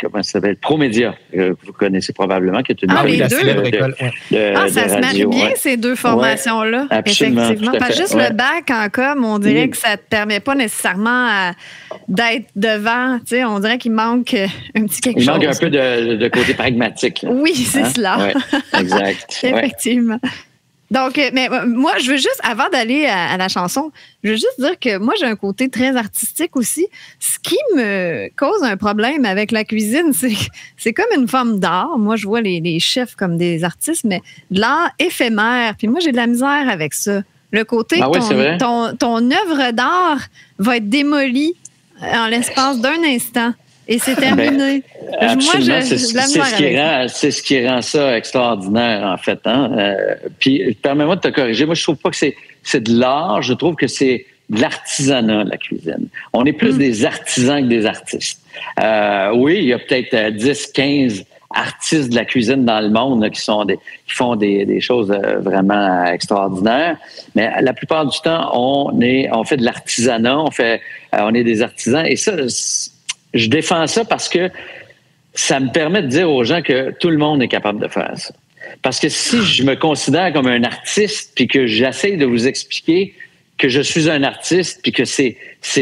comment ça s'appelle? Promédia, que vous connaissez probablement, qui est une célèbre école. Ça se marie bien, ces deux formations-là. Ouais, absolument. Effectivement. Pas juste le bac en com, on dirait que ça ne te permet pas nécessairement d'être devant. Tu sais, on dirait qu'il manque un petit quelque chose. Il manque un peu de côté pragmatique. Oui, c'est cela. Ouais, exact. Effectivement. Donc, mais moi, je veux juste, avant d'aller à la chanson, je veux juste dire que moi, j'ai un côté très artistique aussi. Ce qui me cause un problème avec la cuisine, c'est comme une forme d'art. Moi, je vois les chefs comme des artistes, mais de l'art éphémère. Puis moi, j'ai de la misère avec ça. Le côté que ton œuvre d'art va être démolie en l'espace d'un instant. Et c'est terminé. Moi, c'est ce qui rend ça extraordinaire, en fait. Hein? Puis, permets-moi de te corriger. Moi, je trouve pas que c'est de l'art. Je trouve que c'est de l'artisanat, la cuisine. On est plus des artisans que des artistes. Oui, il y a peut-être 10, 15 artistes de la cuisine dans le monde là, qui font des choses vraiment extraordinaires. Mais la plupart du temps, on fait de l'artisanat, on est des artisans. Et ça, je défends ça parce que ça me permet de dire aux gens que tout le monde est capable de faire ça. Parce que si je me considère comme un artiste puis que j'essaie de vous expliquer que je suis un artiste puis que c'est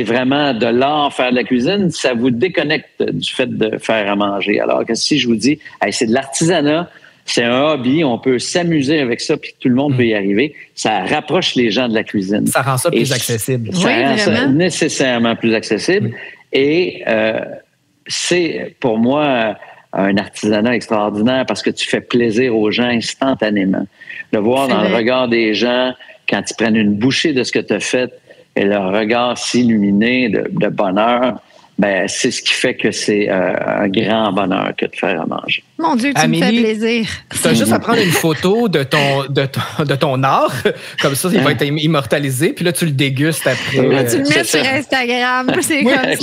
vraiment de l'art faire de la cuisine, ça vous déconnecte du fait de faire à manger. Alors que si je vous dis, hey, c'est de l'artisanat, c'est un hobby, on peut s'amuser avec ça puis tout le monde peut y arriver, ça rapproche les gens de la cuisine. Ça rend ça plus accessible. Ça rend ça nécessairement plus accessible. Et c'est pour moi un artisanat extraordinaire parce que tu fais plaisir aux gens instantanément. Le voir dans le regard des gens quand ils prennent une bouchée de ce que tu as fait et leur regard s'illuminer de bonheur, ben, c'est ce qui fait que c'est un grand bonheur que de faire à manger. Mon Dieu, tu me fais plaisir. Tu as juste à prendre une photo de ton art, comme ça, il va être immortalisé, puis là, tu le dégustes après. Tu le mets sur Instagram, c'est correct.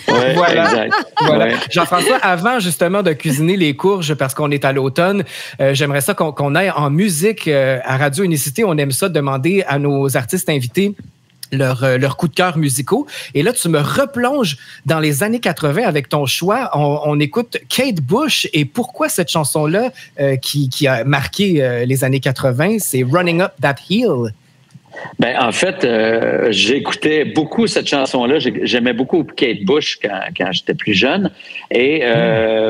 Ouais, voilà. Exact. Voilà. Ouais. Jean-François, avant justement de cuisiner les courges, parce qu'on est à l'automne, j'aimerais ça qu'on aille en musique à Radio Unicité. On aime ça demander à nos artistes invités leur coup de cœur musicaux. Et là, tu me replonges dans les années 80 avec ton choix. On écoute Kate Bush. Et pourquoi cette chanson-là qui a marqué les années 80, c'est Running Up That Hill? Ben, en fait, j'écoutais beaucoup cette chanson-là. J'aimais beaucoup Kate Bush quand j'étais plus jeune. Et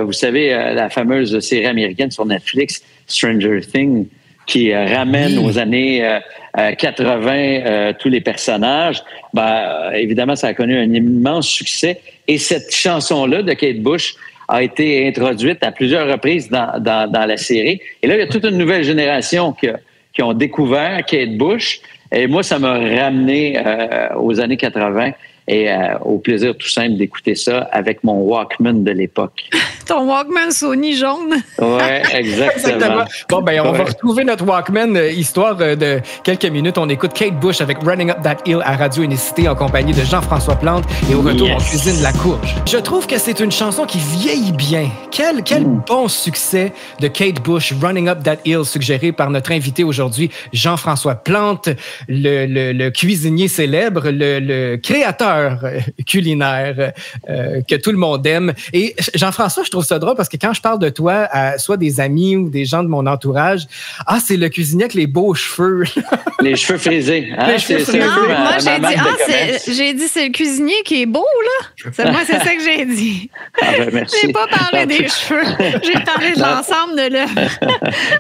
vous savez, la fameuse série américaine sur Netflix, Stranger Things, qui ramène aux années 80 tous les personnages, ben, évidemment, ça a connu un immense succès. Et cette chanson-là de Kate Bush a été introduite à plusieurs reprises dans la série. Et là, il y a toute une nouvelle génération qui ont découvert Kate Bush. Et moi, ça m'a ramené aux années 80 et au plaisir tout simple d'écouter ça avec mon Walkman de l'époque. Ton Walkman Sony jaune. Oui, exactement. Bon, ben, on va retrouver notre Walkman, histoire de quelques minutes. On écoute Kate Bush avec Running Up That Hill à Radio Unicité en compagnie de Jean-François Plante. Et au retour, on cuisine la courge. Je trouve que c'est une chanson qui vieillit bien. Quel bon succès de Kate Bush, Running Up That Hill, suggéré par notre invité aujourd'hui, Jean-François Plante, le cuisinier célèbre, le créateur culinaire que tout le monde aime. Et Jean-François, je trouve ça drôle parce que quand je parle de toi à soit des amis ou des gens de mon entourage, c'est le cuisinier avec les beaux cheveux. Les cheveux frisés. Hein? Moi, j'ai dit c'est le cuisinier qui est beau, là. Moi, c'est ça que j'ai dit. Merci. J'ai pas parlé des cheveux. J'ai parlé de l'ensemble de l'œuvre.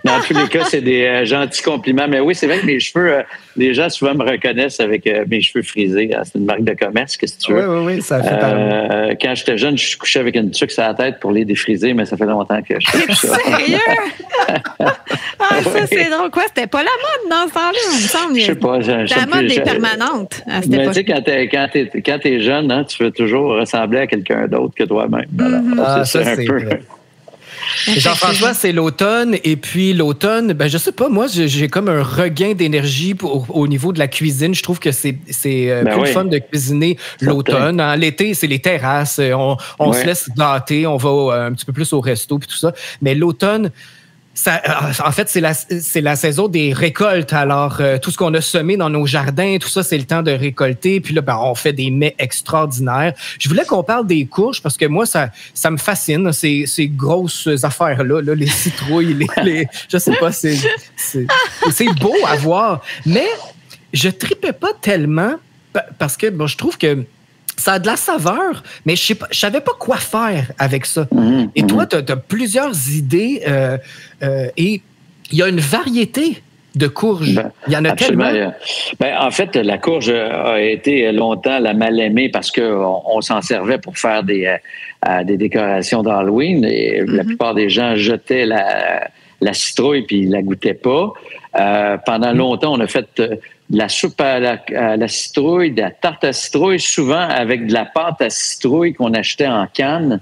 Dans tous les cas, c'est des gentils compliments. Mais oui, c'est vrai que mes cheveux, les gens souvent me reconnaissent avec mes cheveux frisés. C'est une marque de commerce. presque, si tu veux. Oui, ça fait quand j'étais jeune, je couchais avec une tuque sur la tête pour les défriser, mais ça fait longtemps que je fais ça. Sérieux? Ça, c'est drôle. Quoi, c'était pas la mode dans ce temps-là, il me semble. Je sais pas. C'était la mode des permanentes à cette époque. Tu sais, quand t'es jeune, hein, tu veux toujours ressembler à quelqu'un d'autre que toi-même. Ça, c'est vrai. Jean-François, c'est l'automne. Et puis l'automne, je sais pas, moi, j'ai comme un regain d'énergie au niveau de la cuisine. Je trouve que c'est plus fun de cuisiner l'automne. Hein, l'été, c'est les terrasses. On se laisse gâter. On va un petit peu plus au resto puis tout ça. Mais l'automne, en fait, c'est la saison des récoltes. Alors, tout ce qu'on a semé dans nos jardins, tout ça, c'est le temps de récolter. Puis là, on fait des mets extraordinaires. Je voulais qu'on parle des courges parce que moi, ça me fascine, ces grosses affaires-là, les citrouilles, je sais pas, c'est beau à voir. Mais je tripais pas tellement parce que je trouve que ça a de la saveur, mais je savais pas quoi faire avec ça. Et toi, tu as plusieurs idées et il y a une variété de courges. Il y en a absolument. tellement. En fait, la courge a été longtemps la mal aimée parce qu'on s'en servait pour faire des décorations d'Halloween. Et la plupart des gens jetaient la citrouille puis ils la goûtaient pas. Pendant longtemps, on a fait de la soupe à la citrouille, de la tarte à citrouille, souvent avec de la pâte à citrouille qu'on achetait en canne,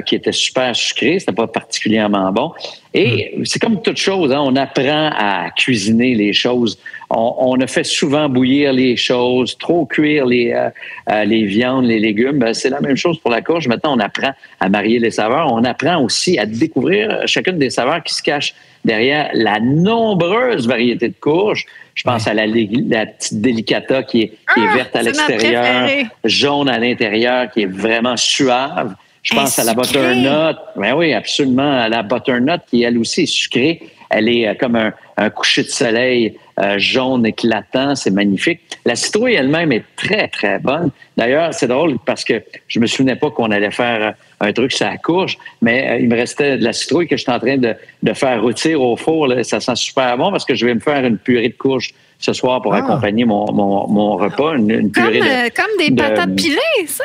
qui était super sucrée. C'était pas particulièrement bon. Et c'est comme toute chose, hein, on apprend à cuisiner les choses. On a fait souvent bouillir les choses, trop cuire les viandes, les légumes. C'est la même chose pour la courge. Maintenant, on apprend à marier les saveurs. On apprend aussi à découvrir chacune des saveurs qui se cachent derrière la nombreuse variété de courges. Je pense à la petite delicata qui est verte à l'extérieur, jaune à l'intérieur, qui est vraiment suave. Je pense à la butternut. Oui, absolument. À la butternut qui, elle aussi, est sucrée. Elle est comme un coucher de soleil jaune éclatant. C'est magnifique. La citrouille elle-même est très, très bonne. D'ailleurs, c'est drôle parce que je me souvenais pas qu'on allait faire un truc sur la courge, mais il me restait de la citrouille que je suis en train de faire rôtir au four. Là. Ça sent super bon parce que je vais me faire une purée de courge ce soir pour accompagner mon repas. Une purée comme des patates pilées, ça?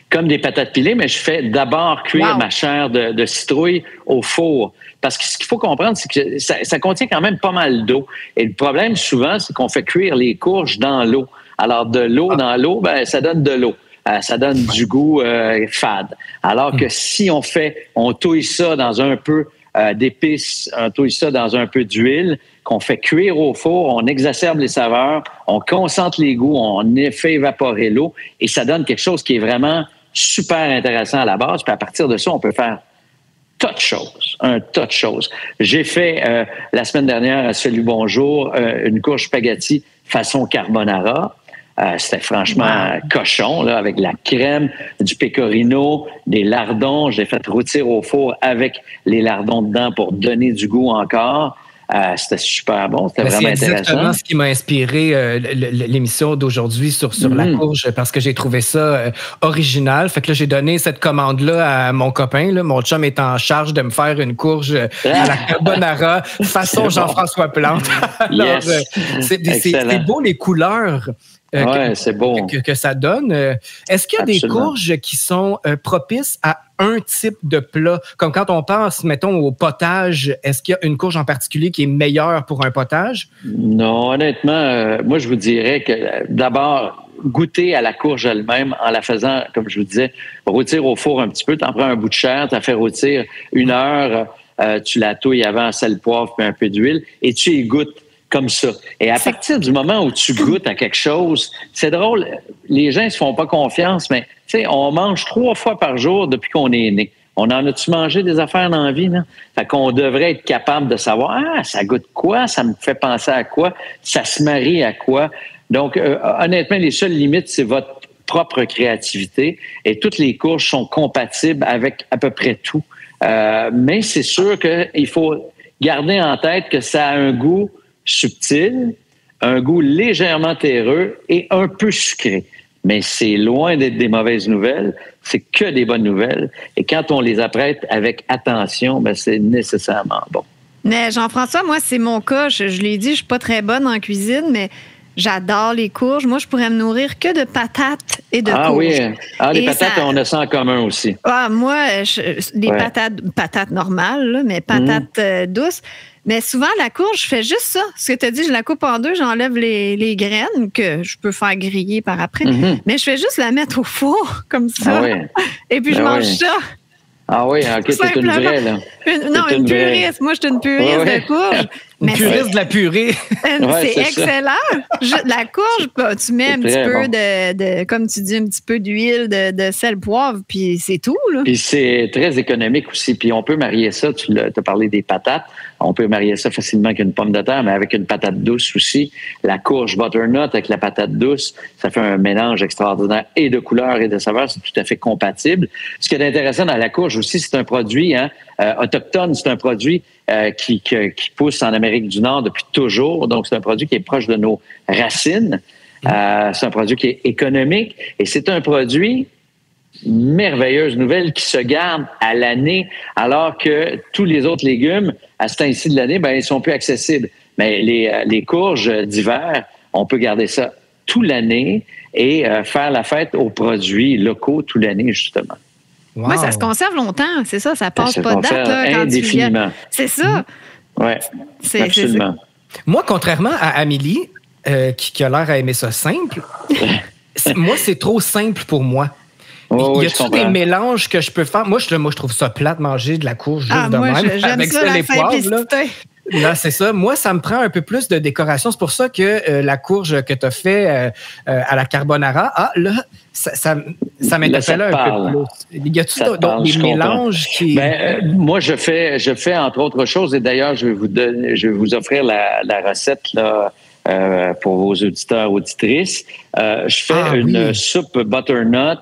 Comme des patates pilées, mais je fais d'abord cuire ma chair de citrouille au four. Parce que ce qu'il faut comprendre, c'est que ça contient quand même pas mal d'eau. Et le problème, souvent, c'est qu'on fait cuire les courges dans l'eau. Alors, de l'eau dans l'eau, ça donne de l'eau. Ça donne du goût fade. Alors que si on touille ça dans un peu d'épices, on touille ça dans un peu d'huile, qu'on fait cuire au four, on exacerbe les saveurs, on concentre les goûts, on fait évaporer l'eau et ça donne quelque chose qui est vraiment super intéressant à la base. Puis à partir de ça, on peut faire un tas de choses. J'ai fait la semaine dernière à Salut Bonjour une courge spaghetti façon carbonara. C'était franchement cochon, là, avec la crème, du pecorino, des lardons. J'ai fait rôtir au four avec les lardons dedans pour donner du goût encore. C'était super bon, c'était vraiment intéressant. C'est exactement ce qui m'a inspiré l'émission d'aujourd'hui sur la courge parce que j'ai trouvé ça original. Fait que là, j'ai donné cette commande-là à mon copain. Là. Mon chum est en charge de me faire une courge à la carbonara façon Jean-François Plante. Alors, c'est beau les couleurs. C'est beau. Que ça donne. Est-ce qu'il y a des courges qui sont propices à un type de plat? Comme quand on pense, mettons, au potage, est-ce qu'il y a une courge en particulier qui est meilleure pour un potage? Non, honnêtement, moi, je vous dirais que d'abord, goûter à la courge elle-même en la faisant, comme je vous disais, rôtir au four un petit peu. Tu en prends un bout de chair, tu la fais rôtir 1 heure, tu la touilles avant sel, poivre puis un peu d'huile et tu y goûtes comme ça. Et à partir du moment où tu goûtes à quelque chose, c'est drôle, les gens ne se font pas confiance, mais tu sais, on mange 3 fois par jour depuis qu'on est né. On en a-tu mangé des affaires dans la vie, là? Fait qu'on devrait être capable de savoir, ça goûte quoi? Ça me fait penser à quoi? Ça se marie à quoi? Donc, honnêtement, les seules limites, c'est votre propre créativité et toutes les courges sont compatibles avec à peu près tout. Mais c'est sûr qu'il faut garder en tête que ça a un goût subtil, un goût légèrement terreux et un peu sucré. Mais c'est loin d'être des mauvaises nouvelles, c'est que des bonnes nouvelles. Et quand on les apprête avec attention, c'est nécessairement bon. Mais Jean-François, moi, c'est mon cas. Je l'ai dit, je suis pas très bonne en cuisine, mais J'adore les courges. Moi, je pourrais me nourrir que de patates et de courges. Oui. Les patates, on a ça en commun aussi. Moi, les patates normales, là, mais patates douces. Mais souvent, la courge, je fais juste ça. Ce que tu as dit, je la coupe en deux, j'enlève les graines que je peux faire griller par après. Mais je fais juste la mettre au four, comme ça. Et puis, je mange ça. Ah oui, OK, t'es une vraie, là. Une puriste. Moi, je suis une puriste de courge. Une puriste de la purée. C'est excellent. La courge, tu mets un petit peu de, comme tu dis, un petit peu d'huile, de sel, poivre, puis c'est tout, là. Puis c'est très économique aussi. Puis on peut marier ça, tu as parlé des patates, on peut marier ça facilement avec une pomme de terre, mais avec une patate douce aussi. La courge butternut avec la patate douce, ça fait un mélange extraordinaire et de couleurs et de saveurs, c'est tout à fait compatible. Ce qui est intéressant dans la courge aussi, c'est un produit autochtone, c'est un produit qui pousse en Amérique du Nord depuis toujours. Donc, c'est un produit qui est proche de nos racines. C'est un produit qui est économique et c'est un produit, merveilleuse nouvelle, qui se garde à l'année alors que tous les autres légumes, à ce temps-ci de l'année, ils sont plus accessibles. Mais les courges d'hiver, on peut garder ça toute l'année et faire la fête aux produits locaux toute l'année, justement. Wow. Oui, ça se conserve longtemps, c'est ça, ça passe pas de date là, indéfiniment. C'est ça. Oui, absolument. Moi, contrairement à Amélie, qui a l'air à aimer ça simple, moi, c'est trop simple pour moi. Il y a-t-il des mélanges que je peux faire? Moi, je trouve ça plat de manger de la courge juste de même, avec ça, les poivres. Là. Non, c'est ça. Moi, ça me prend un peu plus de décoration. C'est pour ça que la courge que tu as fait à la carbonara, ça m'interpelle un peu plus. Y a-t-il donc des mélanges qui... moi, je fais entre autres choses, et d'ailleurs, je vais vous offrir la recette là, pour vos auditeurs, auditrices. Je fais une soupe butternut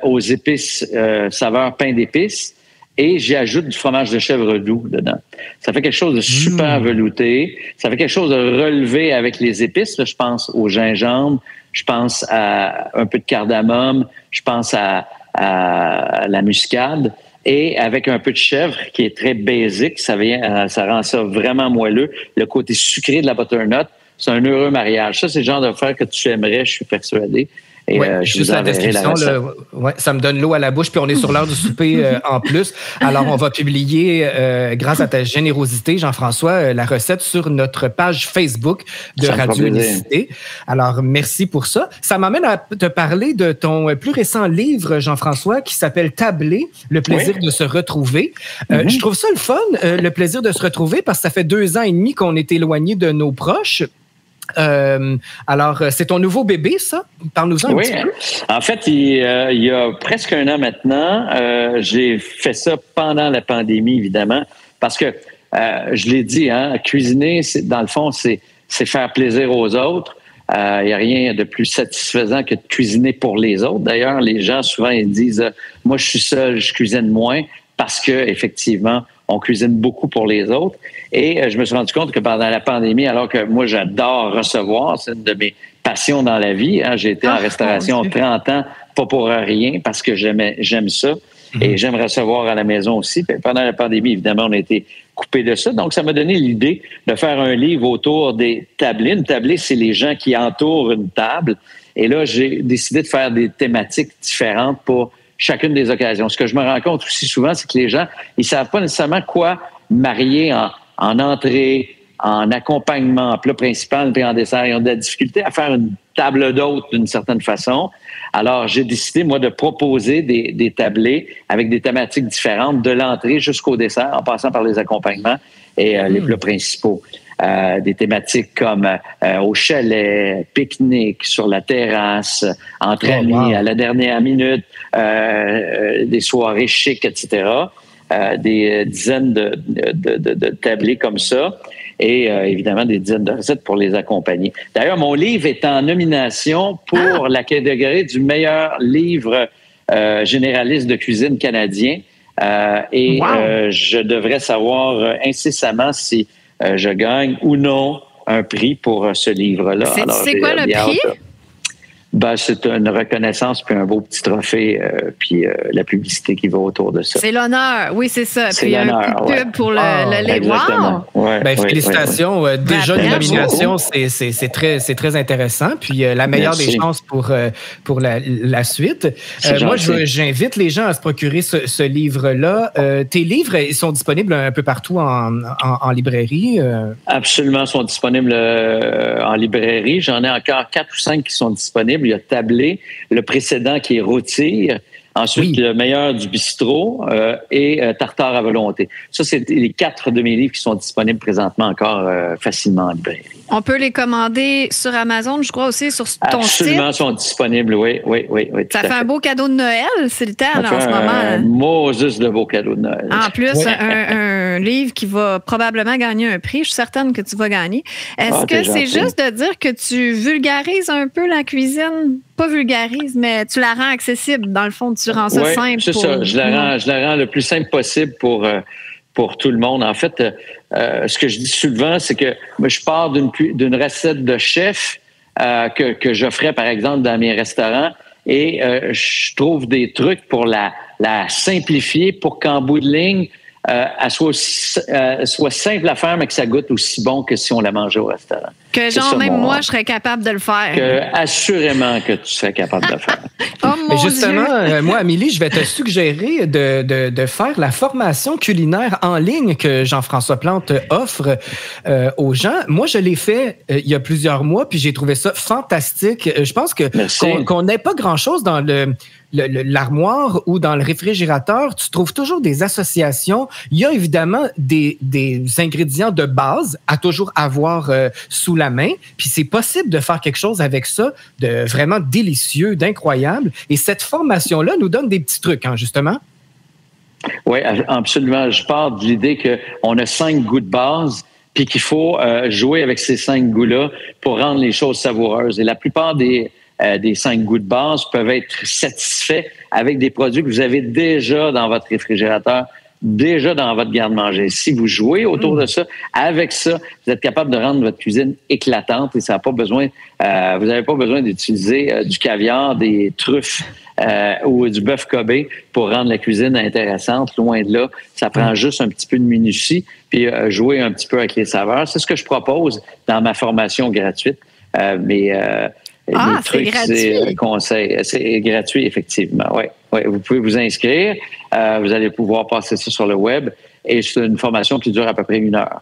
aux épices saveur pain d'épices. Et j'y ajoute du fromage de chèvre doux dedans. Ça fait quelque chose de super velouté. Ça fait quelque chose de relevé avec les épices. Là, je pense au gingembre, je pense à un peu de cardamome, je pense à la muscade. Et avec un peu de chèvre qui est très basique, ça rend ça vraiment moelleux. Le côté sucré de la butternut, c'est un heureux mariage. Ça, c'est le genre d'affaire que tu aimerais, je suis persuadé. Et je vous enverrai la recette. Ça me donne l'eau à la bouche, puis on est sur l'heure du souper en plus. Alors, on va publier, grâce à ta générosité, Jean-François, la recette sur notre page Facebook de Radio Unicité. Alors, merci pour ça. Ça m'amène à te parler de ton plus récent livre, Jean-François, qui s'appelle Tablé, le plaisir de se retrouver. Je trouve ça le fun, le plaisir de se retrouver, parce que ça fait 2 ans et demi qu'on est éloignés de nos proches. Alors, c'est ton nouveau bébé, ça? Parle-nous-en un petit peu. En fait, il y a presque 1 an maintenant, j'ai fait ça pendant la pandémie, évidemment, parce que, je l'ai dit, cuisiner, dans le fond, c'est faire plaisir aux autres. Il n'y a rien de plus satisfaisant que de cuisiner pour les autres. D'ailleurs, les gens, souvent, ils disent « Moi, je suis seul, je cuisine moins », parce que effectivement, on cuisine beaucoup pour les autres. Et je me suis rendu compte que pendant la pandémie, alors que moi, j'adore recevoir, c'est une de mes passions dans la vie. J'ai été en restauration 30 ans, pas pour rien, parce que j'aime ça. Et j'aime recevoir à la maison aussi. Puis pendant la pandémie, évidemment, on a été coupé de ça. Donc, ça m'a donné l'idée de faire un livre autour des tablés. Une tablée, c'est les gens qui entourent une table. Et là, j'ai décidé de faire des thématiques différentes pour chacune des occasions. Ce que je me rends compte aussi souvent, c'est que les gens, ils savent pas nécessairement quoi marier en entrée, en accompagnement, en plat principal, puis en dessert. Ils ont de la difficulté à faire une table d'hôte d'une certaine façon. Alors, j'ai décidé, moi, de proposer des tablés avec des thématiques différentes, de l'entrée jusqu'au dessert, en passant par les accompagnements et les plats principaux. Des thématiques comme au chalet, pique-nique, sur la terrasse, entre amis, à la dernière minute, des soirées chic, etc. Des dizaines de tablés comme ça et évidemment des dizaines de recettes pour les accompagner. D'ailleurs, mon livre est en nomination pour la catégorie du meilleur livre généraliste de cuisine canadien et je devrais savoir incessamment si je gagne ou non un prix pour ce livre-là. C'est quoi le prix? C'est une reconnaissance, puis un beau petit trophée, puis la publicité qui va autour de ça. C'est l'honneur, oui, c'est ça. C'est puis l'honneur, un coup de pub pour le lait. Exactement. Wow! Félicitations. Déjà, une nomination, c'est très intéressant. Puis la meilleure des chances pour la suite. Moi, j'invite les gens à se procurer ce livre-là. Tes livres, ils sont disponibles un peu partout en librairie? Absolument, ils sont disponibles en librairie. J'en ai encore 4 ou 5 qui sont disponibles. Il y a Tablé, le précédent qui est Rôtir. Ensuite, le meilleur du bistrot et Tartare à volonté. Ça, c'est les 4 de mes livres qui sont disponibles présentement encore facilement en librairie. On peut les commander sur Amazon, je crois aussi, sur ton site. Absolument, sont disponibles, oui. Ça fait un beau cadeau de Noël, c'est le temps en ce moment. Moses de beau cadeau de Noël. En plus, un livre qui va probablement gagner un prix. Je suis certaine que tu vas gagner. Est-ce que c'est juste de dire que tu vulgarises un peu la cuisine? Pas vulgarise, mais tu la rends accessible. Dans le fond, tu rends ça simple. C'est ça. Je la rends le plus simple possible pour tout le monde. En fait, ce que je dis souvent, c'est que je pars d'une recette de chef que j'offrais, par exemple, dans mes restaurants et je trouve des trucs pour la simplifier pour qu'en bout de ligne, elle soit simple à faire, mais que ça goûte aussi bon que si on la mangeait au restaurant. Que genre, même moi, je serais capable de le faire. Assurément que tu serais capable de le faire. Mais justement, moi, Amélie, je vais te suggérer de faire la formation culinaire en ligne que Jean-François Plante offre aux gens. Moi, je l'ai fait il y a plusieurs mois, puis j'ai trouvé ça fantastique. Je pense qu'on n'ait pas grand-chose dans l'armoire ou dans le réfrigérateur, tu trouves toujours des associations. Il y a évidemment des ingrédients de base à toujours avoir sous la main, puis c'est possible de faire quelque chose avec ça de vraiment délicieux, d'incroyable. Et cette formation-là nous donne des petits trucs, justement. Oui, absolument. Je pars de l'idée qu'on a 5 goûts de base, puis qu'il faut jouer avec ces 5 goûts-là pour rendre les choses savoureuses. Et la plupart des 5 goûts de base peuvent être satisfaits avec des produits que vous avez déjà dans votre réfrigérateur, déjà dans votre garde-manger. Si vous jouez autour de ça, avec ça, vous êtes capable de rendre votre cuisine éclatante et ça n'a pas besoin, vous n'avez pas besoin d'utiliser du caviar, des truffes ou du bœuf Kobe pour rendre la cuisine intéressante. Loin de là, ça prend juste un petit peu de minutie puis jouer un petit peu avec les saveurs. C'est ce que je propose dans ma formation gratuite. Les trucs, c'est conseils. C'est gratuit, effectivement. Oui. Vous pouvez vous inscrire. Vous allez pouvoir passer ça sur le web. Et c'est une formation qui dure à peu près 1 heure.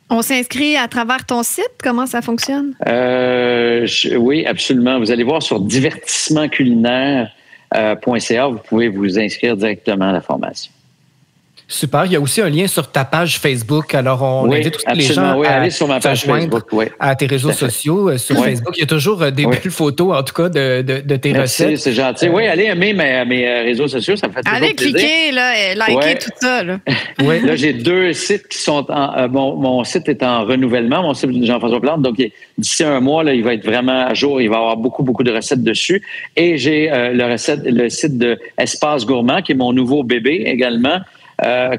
On s'inscrit à travers ton site? Comment ça fonctionne? Oui, absolument. Vous allez voir sur divertissementculinaire.ca. Vous pouvez vous inscrire directement à la formation. Super. Il y a aussi un lien sur ta page Facebook. Alors, on invite tous les gens à aller sur ma page Facebook, à tes réseaux sociaux. Sur Facebook, il y a toujours des belles photos, en tout cas, de tes recettes. C'est gentil. Oui, allez aimer mes réseaux sociaux. Ça me fait toujours plaisir. Allez cliquer, liker tout ça. Là, là j'ai 2 sites qui sont mon site est en renouvellement, mon site de Jean-François Plante. Donc, d'ici 1 mois, là, il va être vraiment à jour. Il va y avoir beaucoup, beaucoup de recettes dessus. Et j'ai le site de Espace Gourmand, qui est mon nouveau bébé également.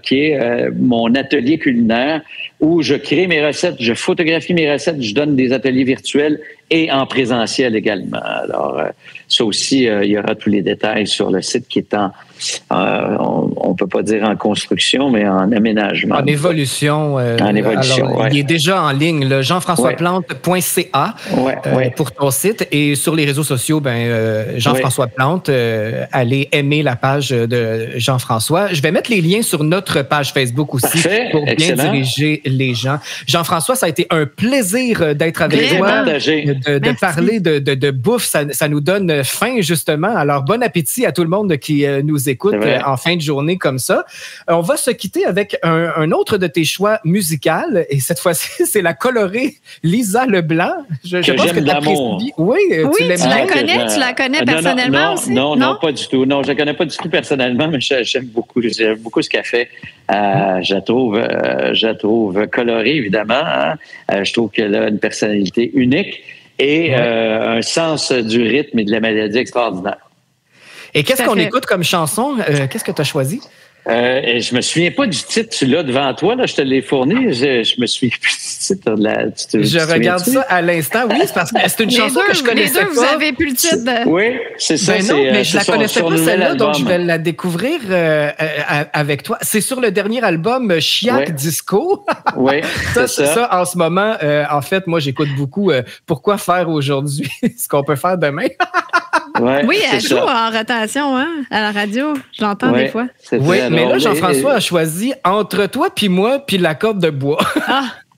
Qui est mon atelier culinaire où je crée mes recettes, je photographie mes recettes, je donne des ateliers virtuels et en présentiel également. Alors, ça aussi, il y aura tous les détails sur le site qui est on peut pas dire en construction, mais en aménagement. En évolution. En évolution, alors, il est déjà en ligne, jean-françoisplante.ca pour ton site. Et sur les réseaux sociaux, Jean-François Plante, allez aimer la page de Jean-François. Je vais mettre les liens sur notre page Facebook aussi pour bien diriger les gens. Jean-François, ça a été un plaisir d'être avec toi, de parler de bouffe. Ça nous donne faim, justement. Alors, bon appétit à tout le monde qui nous écoute en fin de journée comme ça. On va se quitter avec un autre de tes choix musicaux. Et cette fois-ci, c'est la colorée Lisa Leblanc. Je pense que tu l'apprécies. Oui, tu la connais personnellement aussi? Non, pas du tout. Non, je la connais pas du tout personnellement, mais j'aime beaucoup ce qu'elle fait. Je la trouve colorée, évidemment. Je trouve qu'elle a une personnalité unique et un sens du rythme et de la mélodie extraordinaire. Et qu'est-ce qu'on écoute comme chanson? Qu'est-ce que tu as choisi? Et je me souviens pas du titre, tu l'as devant toi, là, je te l'ai fourni. Je me souviens plus du titre. Je regarde ça à l'instant, oui, c'est parce que c'est une chanson que je connaissais pas. Vous avez plus le titre. Oui, c'est ça. Ben non, mais je la connaissais pas celle-là, donc je vais la découvrir avec toi. C'est sur le dernier album Chiac Disco. Oui, ça, en ce moment, en fait, moi, j'écoute beaucoup Pourquoi faire aujourd'hui ce qu'on peut faire demain. Oui, elle joue en rotation à la radio. Je l'entends des fois. Oui, mais là, Jean-François a choisi Entre toi puis moi puis la corde de bois.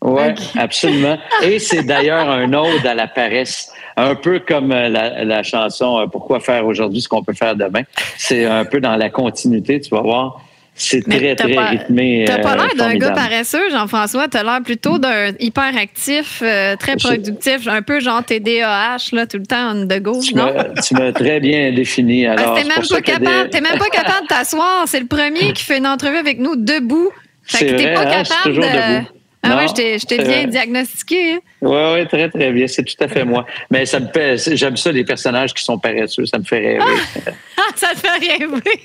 Oui, absolument. Et c'est d'ailleurs un ode à la paresse. Un peu comme la chanson Pourquoi faire aujourd'hui ce qu'on peut faire demain. C'est un peu dans la continuité, tu vas voir. C'est très rythmé. T'as pas l'air d'un gars paresseux, Jean-François. T'as l'air plutôt d'un hyperactif, très productif, un peu genre TDAH, là, tout le temps on the go, non? Tu m'as très bien défini. Alors, t'es même pas capable de t'asseoir. C'est le premier qui fait une entrevue avec nous debout. Fait que t'es pas capable de... Ah oui, je t'ai bien diagnostiqué. Oui, très, très bien. C'est tout à fait moi. Mais ça me fait, j'aime ça, les personnages qui sont paresseux. Ça me fait rêver. Ça te fait rêver.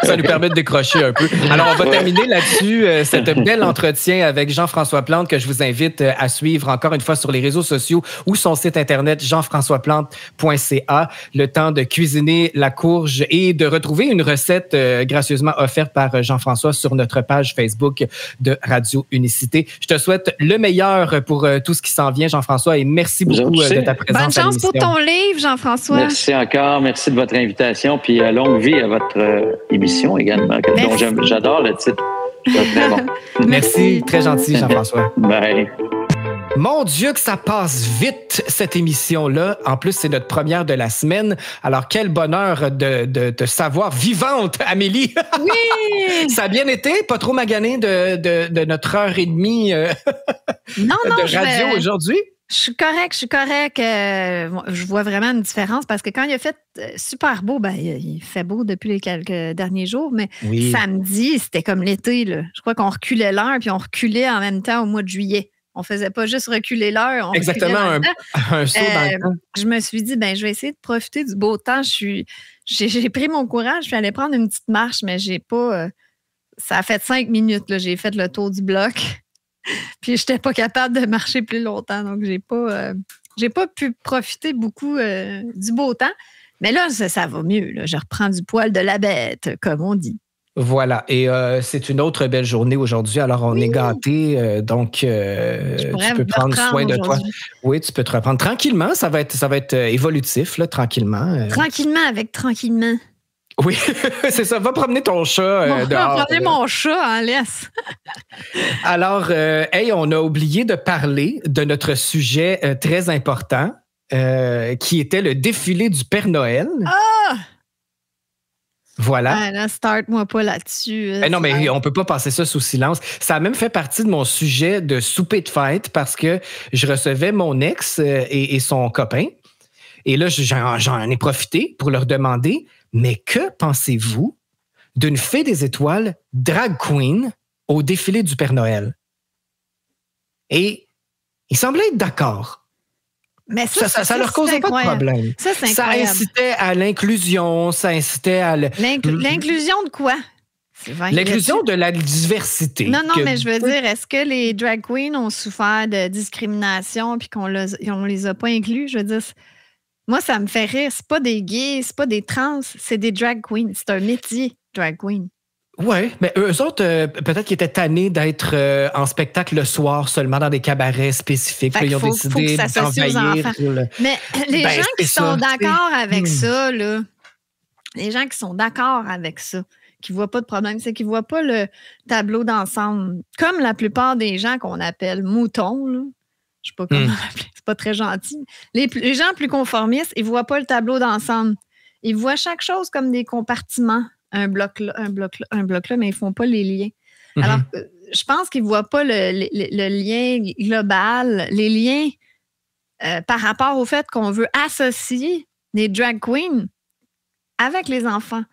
Ça nous permet de décrocher un peu. Alors, on va terminer là-dessus cet bel entretien avec Jean-François Plante que je vous invite à suivre encore une fois sur les réseaux sociaux ou son site internet jean-françoisplante.ca. Le temps de cuisiner la courge et de retrouver une recette gracieusement offerte par Jean-François sur notre page Facebook de Radio Unicité. Je te souhaite le meilleur pour tout ce qui s'en vient, Jean-François, et merci beaucoup de ta présence. Bonne chance pour ton livre, Jean-François. Merci encore. Merci de votre invitation. Puis longue vie à votre émission également, dont j'adore le titre. Très bon. Merci. Très gentil, Jean-François. Bye. Mon Dieu, que ça passe vite, cette émission-là. En plus, c'est notre première de la semaine. Alors, quel bonheur de te savoir vivante, Amélie. Oui! Ça a bien été? Pas trop magané de notre heure et demie de radio aujourd'hui? Je suis correct. Je vois vraiment une différence parce que quand il a fait super beau, il fait beau depuis les quelques derniers jours, mais samedi, c'était comme l'été, là. Je crois qu'on reculait l'heure puis on reculait en même temps au mois de juillet. On faisait pas juste reculer l'heure. Exactement, un saut dans le temps. Je me suis dit, je vais essayer de profiter du beau temps. J'ai pris mon courage, je suis allée prendre une petite marche, mais j'ai pas... ça a fait 5 minutes, là, j'ai fait le tour du bloc. Puis j'étais pas capable de marcher plus longtemps, donc j'ai pas pu profiter beaucoup du beau temps. Mais là, ça va mieux. Là. Je reprends du poil de la bête, comme on dit. Voilà, et c'est une autre belle journée aujourd'hui, alors on est gâtés, donc tu peux prendre soin de toi. Oui, tu peux te reprendre tranquillement, ça va être évolutif, là, tranquillement. Tranquillement avec tranquillement. Oui, c'est ça, va promener ton chat dehors. Va promener mon chat en laisse. Alors, on a oublié de parler de notre sujet très important, qui était le défilé du Père Noël. Ah! Voilà. Ah, là, start-moi pas là-dessus. Non, mais on peut pas passer ça sous silence. Ça a même fait partie de mon sujet de souper de fête parce que je recevais mon ex et son copain. Et là, j'en ai profité pour leur demander, mais que pensez-vous d'une fée des étoiles drag queen au défilé du Père Noël? Et ils semblaient être d'accord. Mais ça leur causait pas de problème. Ça incitait à l'inclusion, ça incitait à... L'inclusion de quoi? L'inclusion de la diversité. Non, mais je veux dire, est-ce que les drag queens ont souffert de discrimination puis qu'on les a pas inclus? Je veux dire, moi, ça me fait rire. C'est pas des gays, c'est pas des trans, c'est des drag queens. C'est un métier, drag queen. Oui, mais eux autres, peut-être qu'ils étaient tannés d'être en spectacle le soir seulement dans des cabarets spécifiques. Ils ont décidé d'envahir. Mais les gens qui sont d'accord avec ça, là, les gens qui sont d'accord avec ça, qui ne voient pas de problème, c'est qu'ils ne voient pas le tableau d'ensemble. Comme la plupart des gens qu'on appelle moutons, là. Je ne sais pas comment l'appeler, c'est pas très gentil. Les gens plus conformistes, ils ne voient pas le tableau d'ensemble. Ils voient chaque chose comme des compartiments. Un bloc là, mais ils ne font pas les liens. Alors, je pense qu'ils ne voient pas le lien global, les liens par rapport au fait qu'on veut associer les drag queens avec les enfants.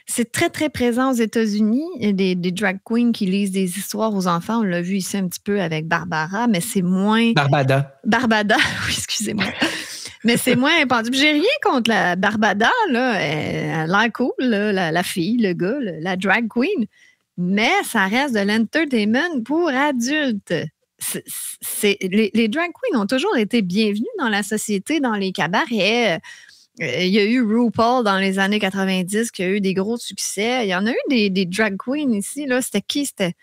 C'est très, très présent aux États-Unis. Il y a des drag queens qui lisent des histoires aux enfants. On l'a vu ici un petit peu avec Barbara, mais c'est moins... Barbada, oui, excusez-moi. Mais c'est moins répandu. J'ai rien contre la Barbada, là. Elle a l'air cool, là, la fille, le gars, la drag queen. mais ça reste de l'entertainment pour adultes. Les drag queens ont toujours été bienvenus dans la société, dans les cabarets. Il y a eu RuPaul dans les années 90 qui a eu des gros succès. Il y en a eu des drag queens ici. Là. C'était qui? C'était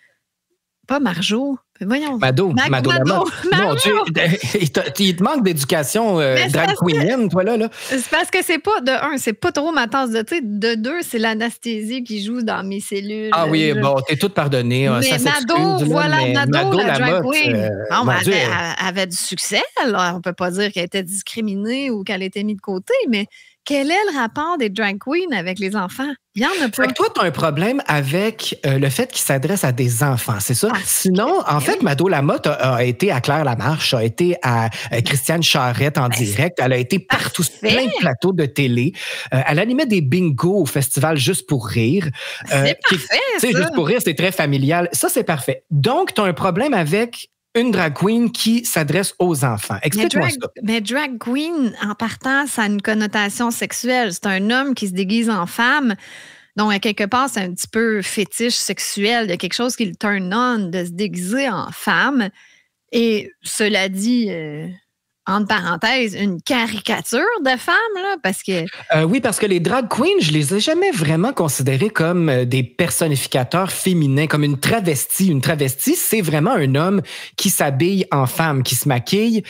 pas Marjo. Voyons. Mado Lamotte. Mon Dieu, il te manque d'éducation drag queenienne, toi, là. C'est parce que c'est pas, de un, c'est pas trop ma tasse de thé. De deux, c'est l'anesthésie qui joue dans mes cellules. Ah oui, bon, t'es toute pardonnée. Mais ça Mado, Mado, la drag queen. Elle avait du succès. Alors, on peut pas dire qu'elle était discriminée ou qu'elle était mise de côté, mais quel est le rapport des drag queens avec les enfants? Il y en a pas. Toi, tu as un problème avec le fait qu'ils s'adressent à des enfants, c'est ça? Sinon, en fait, Mado Lamotte a été à Claire Lamarche, a été à Christiane Charette en direct. Elle a été partout, plein de plateaux de télé. Elle animait des bingos au festival Juste pour rire. C'est parfait, ça. Juste pour rire, c'est très familial. Ça, c'est parfait. Donc, tu as un problème avec une drag queen qui s'adresse aux enfants. Explique-moi ça. Mais drag queen, en partant, ça a une connotation sexuelle. C'est un homme qui se déguise en femme. Donc, à quelque part, c'est un petit peu fétiche sexuel. Il y a quelque chose qui le turn on de se déguiser en femme. Et cela dit, entre parenthèses, une caricature de femme, là, parce que... oui, parce que les drag queens, je les ai jamais vraiment considérés comme des personnificateurs féminins, comme une travestie. Une travestie, c'est vraiment un homme qui s'habille en femme, qui se maquille.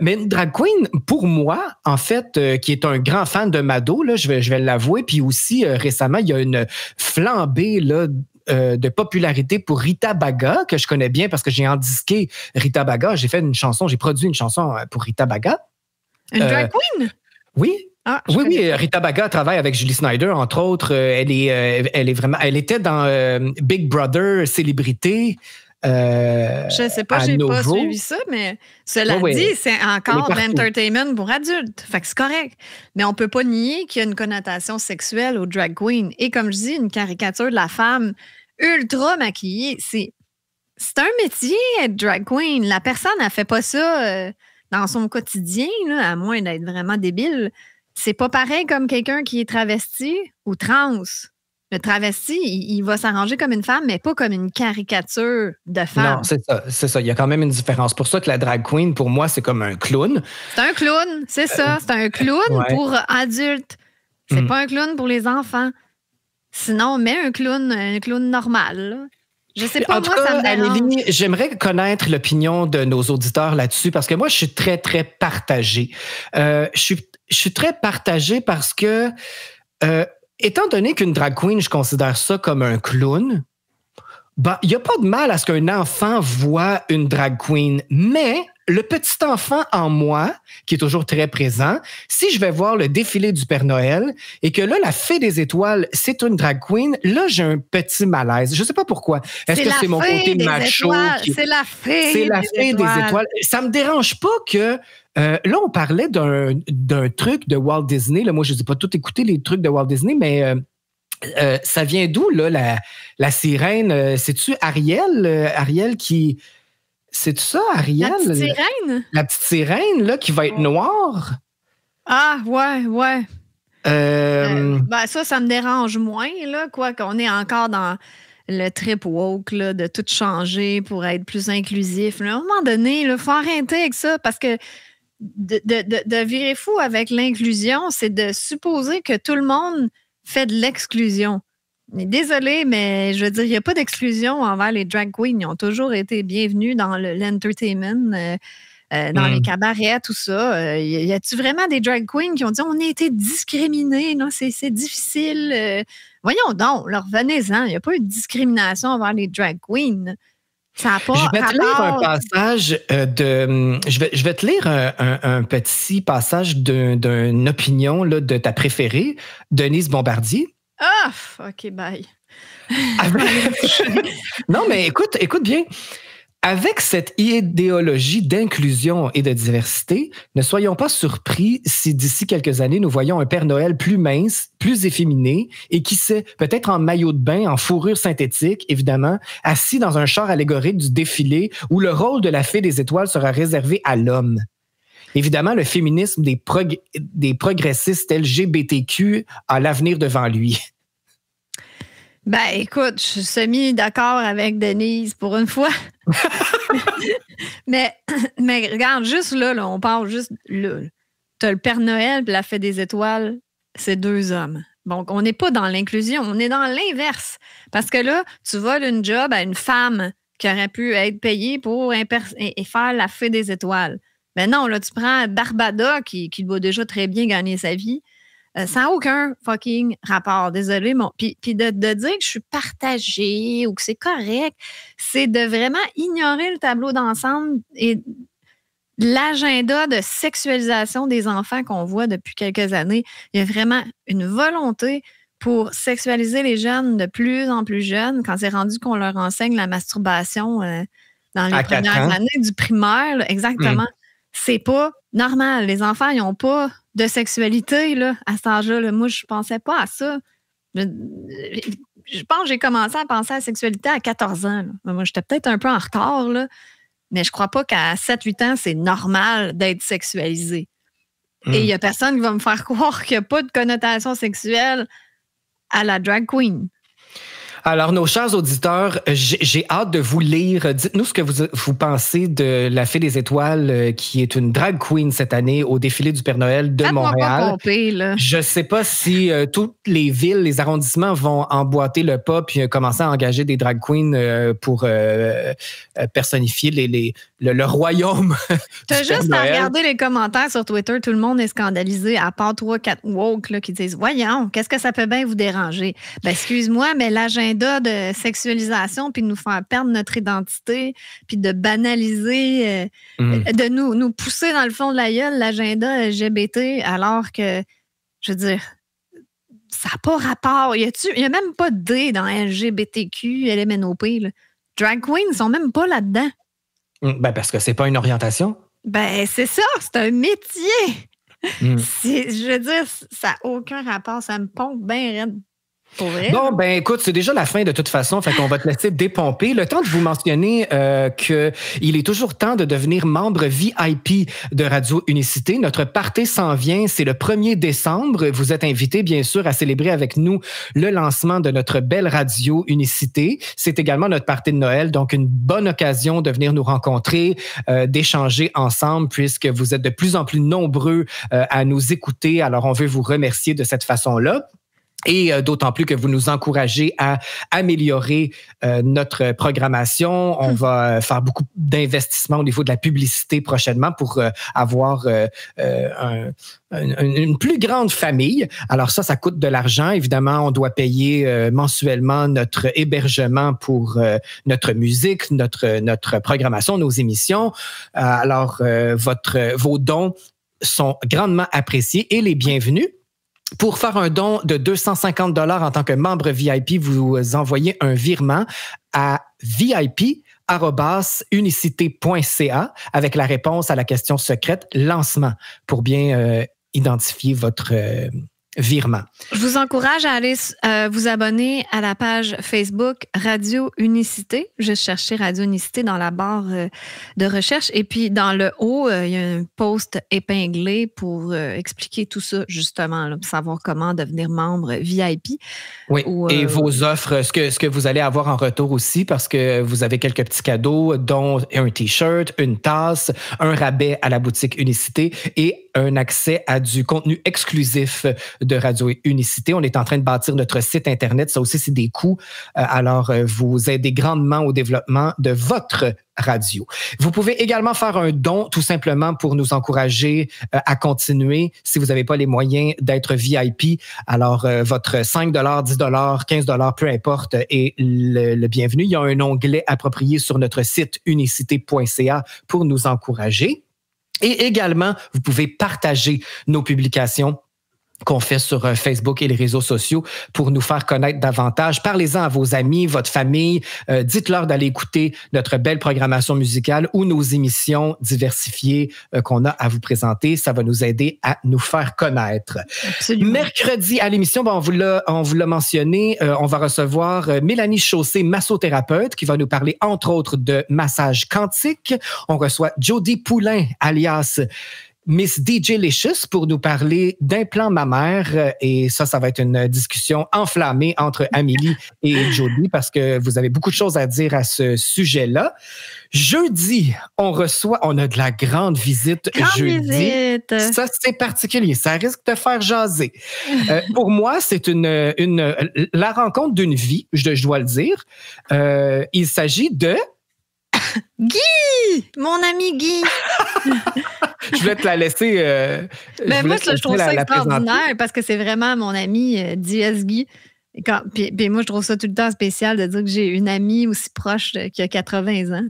Mais une drag queen, pour moi, en fait, qui est un grand fan de Mado, là, je vais l'avouer, puis aussi, récemment, il y a une flambée, là, de popularité pour Rita Baga, que je connais bien parce que j'ai endisqué Rita Baga. J'ai produit une chanson pour Rita Baga. Une drag queen? Oui. Oui, Rita Baga travaille avec Julie Snyder, entre autres. Elle était dans Big Brother Célébrité. Je sais pas, j'ai pas suivi ça, mais cela dit, c'est encore de l'entertainment pour adultes. Fait que c'est correct. Mais on peut pas nier qu'il y a une connotation sexuelle au drag queen. Et comme je dis, une caricature de la femme ultra maquillée, c'est un métier, être drag queen. La personne, elle fait pas ça dans son quotidien, là, à moins d'être vraiment débile. C'est pas pareil comme quelqu'un qui est travesti ou trans. Le travesti, il va s'arranger comme une femme, mais pas comme une caricature de femme. Non, c'est ça. Il y a quand même une différence. C'est pour ça que la drag queen, pour moi, c'est comme un clown. C'est un clown, c'est ça. C'est un clown pour adultes. C'est pas un clown pour les enfants. Sinon, mets un clown normal, là. Je sais pas, moi, ça me dérange. Amélie, j'aimerais connaître l'opinion de nos auditeurs là-dessus parce que moi, je suis très, très partagée. Je suis très partagée parce que... étant donné qu'une drag queen, je considère ça comme un clown, il n'y a pas de mal à ce qu'un enfant voit une drag queen, mais le petit enfant en moi, qui est toujours très présent, si je vais voir le défilé du Père Noël et que là, la Fée des Étoiles, c'est une drag queen, là, j'ai un petit malaise. Je ne sais pas pourquoi. Est-ce que c'est mon côté macho? C'est la Fée des Étoiles. Ça ne me dérange pas que... là, on parlait d'un truc de Walt Disney. Là, moi, je ne ai pas tout écouté les trucs de Walt Disney, mais ça vient d'où, là, la sirène? C'est-tu Ariel? Ariel qui... C'est ça, Ariel? La petite sirène? La petite sirène, là, qui va être noire? Ah, ouais. Ça me dérange moins, là, quoi qu'on est encore dans le trip woke, là, de tout changer pour être plus inclusif. Là, à un moment donné, il faut arrêter avec ça parce que de virer fou avec l'inclusion, c'est de supposer que tout le monde fait de l'exclusion. Désolée, mais je veux dire, il n'y a pas d'exclusion envers les drag queens. Ils ont toujours été bienvenus dans l'entertainment, dans les cabarets, tout ça. Y a-t-il vraiment des drag queens qui ont dit on a été discriminés, non, c'est difficile. Voyons donc, revenez-en. Il n'y a pas eu de discrimination envers les drag queens. Ça n'a pas. Je vais te lire un passage je vais te lire un petit passage d'une opinion là, de ta préférée, Denise Bombardier. Ah, OK, bye. Non, mais écoute bien. Avec cette idéologie d'inclusion et de diversité, ne soyons pas surpris si d'ici quelques années, nous voyons un Père Noël plus mince, plus efféminé et qui sait, peut-être en maillot de bain, en fourrure synthétique, évidemment, assis dans un char allégorique du défilé où le rôle de la Fée des Étoiles sera réservé à l'homme. Évidemment, le féminisme des progressistes LGBTQ a l'avenir devant lui. Ben, écoute, je suis semi-d'accord avec Denise pour une fois. mais regarde, juste là, on parle juste là. Tu as le Père Noël et la Fête des Étoiles, c'est 2 hommes. Donc, on n'est pas dans l'inclusion, on est dans l'inverse. Parce que là, tu voles une job à une femme qui aurait pu être payée pour faire la Fête des Étoiles. Mais non, là, tu prends Barbada, qui doit déjà très bien gagner sa vie. Ça n'a aucun fucking rapport. Désolé. Puis de dire que je suis partagée ou que c'est correct, c'est de vraiment ignorer le tableau d'ensemble et l'agenda de sexualisation des enfants qu'on voit depuis quelques années. Il y a vraiment une volonté pour sexualiser les jeunes de plus en plus jeunes quand c'est rendu qu'on leur enseigne la masturbation dans les premières années du primaire. Là, exactement. C'est pas normal. Les enfants, ils n'ont pas de sexualité là, à cet âge-là. Là. Moi, je pensais pas à ça. Je pense que j'ai commencé à penser à la sexualité à 14 ans. Là. Moi, j'étais peut-être un peu en retard, là, mais je crois pas qu'à 7-8 ans, c'est normal d'être sexualisé. Et il y a personne qui va me faire croire qu'il n'y a pas de connotation sexuelle à la drag queen. Alors, nos chers auditeurs, j'ai hâte de vous lire. Dites-nous ce que vous pensez de la Fée des Étoiles, qui est une drag queen cette année au défilé du Père Noël de Montréal. Pomper, là. Je ne sais pas si toutes les villes, les arrondissements vont emboîter le pas puis commencer à engager des drag queens pour personnifier le royaume. Tu as juste à regarder les commentaires sur Twitter. Tout le monde est scandalisé, à part 3-4 woke là, qui disent « Voyons, qu'est-ce que ça peut bien vous déranger? » Ben, excuse-moi, mais l'agenda de sexualisation puis de nous faire perdre notre identité puis de banaliser, de nous pousser dans le fond de la gueule l'agenda LGBT alors que, je veux dire, ça n'a pas rapport. Il n'y a même pas de D dans LGBTQ, LMNOP. Là. Drag queens ne sont même pas là-dedans. Ben parce que c'est pas une orientation. Ben c'est ça, c'est un métier. Je veux dire, ça n'a aucun rapport. Ça me pompe bien raide. Bon, ben écoute, c'est déjà la fin de toute façon, fait qu'on va te laisser dépomper. Le temps de vous mentionner qu'il est toujours temps de devenir membre VIP de Radio Unicité. Notre party s'en vient, c'est le 1er décembre. Vous êtes invités, bien sûr, à célébrer avec nous le lancement de notre belle Radio Unicité. C'est également notre party de Noël, donc une bonne occasion de venir nous rencontrer, d'échanger ensemble, puisque vous êtes de plus en plus nombreux à nous écouter. Alors, on veut vous remercier de cette façon-là. Et d'autant plus que vous nous encouragez à améliorer notre programmation. On va faire beaucoup d'investissements au niveau de la publicité prochainement pour avoir une plus grande famille. Alors ça coûte de l'argent. Évidemment, on doit payer mensuellement notre hébergement pour notre musique, notre programmation, nos émissions. Alors, vos dons sont grandement appréciés et les bienvenus. Pour faire un don de 250 $ en tant que membre VIP, vous envoyez un virement à vip@unicité.ca avec la réponse à la question secrète lancement pour bien identifier votre virement. Je vous encourage à aller vous abonner à la page Facebook Radio Unicité. Juste chercher Radio Unicité dans la barre de recherche. Et puis, dans le haut, il y a un post épinglé pour expliquer tout ça, justement, là, pour savoir comment devenir membre VIP. Oui, et vos offres, ce que vous allez avoir en retour aussi, parce que vous avez quelques petits cadeaux, dont un T-shirt, une tasse, un rabais à la boutique Unicité et un accès à du contenu exclusif de Radio Unicité. On est en train de bâtir notre site Internet. Ça aussi, c'est des coûts. Alors, vous aidez grandement au développement de votre radio. Vous pouvez également faire un don, tout simplement, pour nous encourager à continuer si vous n'avez pas les moyens d'être VIP. Alors, votre 5 $, 10 $, 15 $, peu importe, est le bienvenu. Il y a un onglet approprié sur notre site unicité.ca pour nous encourager. Et également, vous pouvez partager nos publications qu'on fait sur Facebook et les réseaux sociaux pour nous faire connaître davantage. Parlez-en à vos amis, votre famille. Dites-leur d'aller écouter notre belle programmation musicale ou nos émissions diversifiées qu'on a à vous présenter. Ça va nous aider à nous faire connaître. Absolument. Mercredi à l'émission, on vous l'a mentionné, on va recevoir Mélanie Chaussé, massothérapeute, qui va nous parler entre autres de massage quantique. On reçoit Jody Poulain, alias Miss DJ Licious pour nous parler d'implants mammaires. Et ça va être une discussion enflammée entre Amélie et Jody parce que vous avez beaucoup de choses à dire à ce sujet-là. Jeudi, on a de la grande visite jeudi. Ça, c'est particulier. Ça risque de faire jaser. Pour moi, c'est la rencontre d'une vie, je dois le dire. Il s'agit de... Guy! Mon ami Guy! Je voulais te la laisser. Moi, je trouve ça extraordinaire parce que c'est vraiment mon ami D.S. Guy. Puis moi, je trouve ça tout le temps spécial de dire que j'ai une amie aussi proche qui a 80 ans.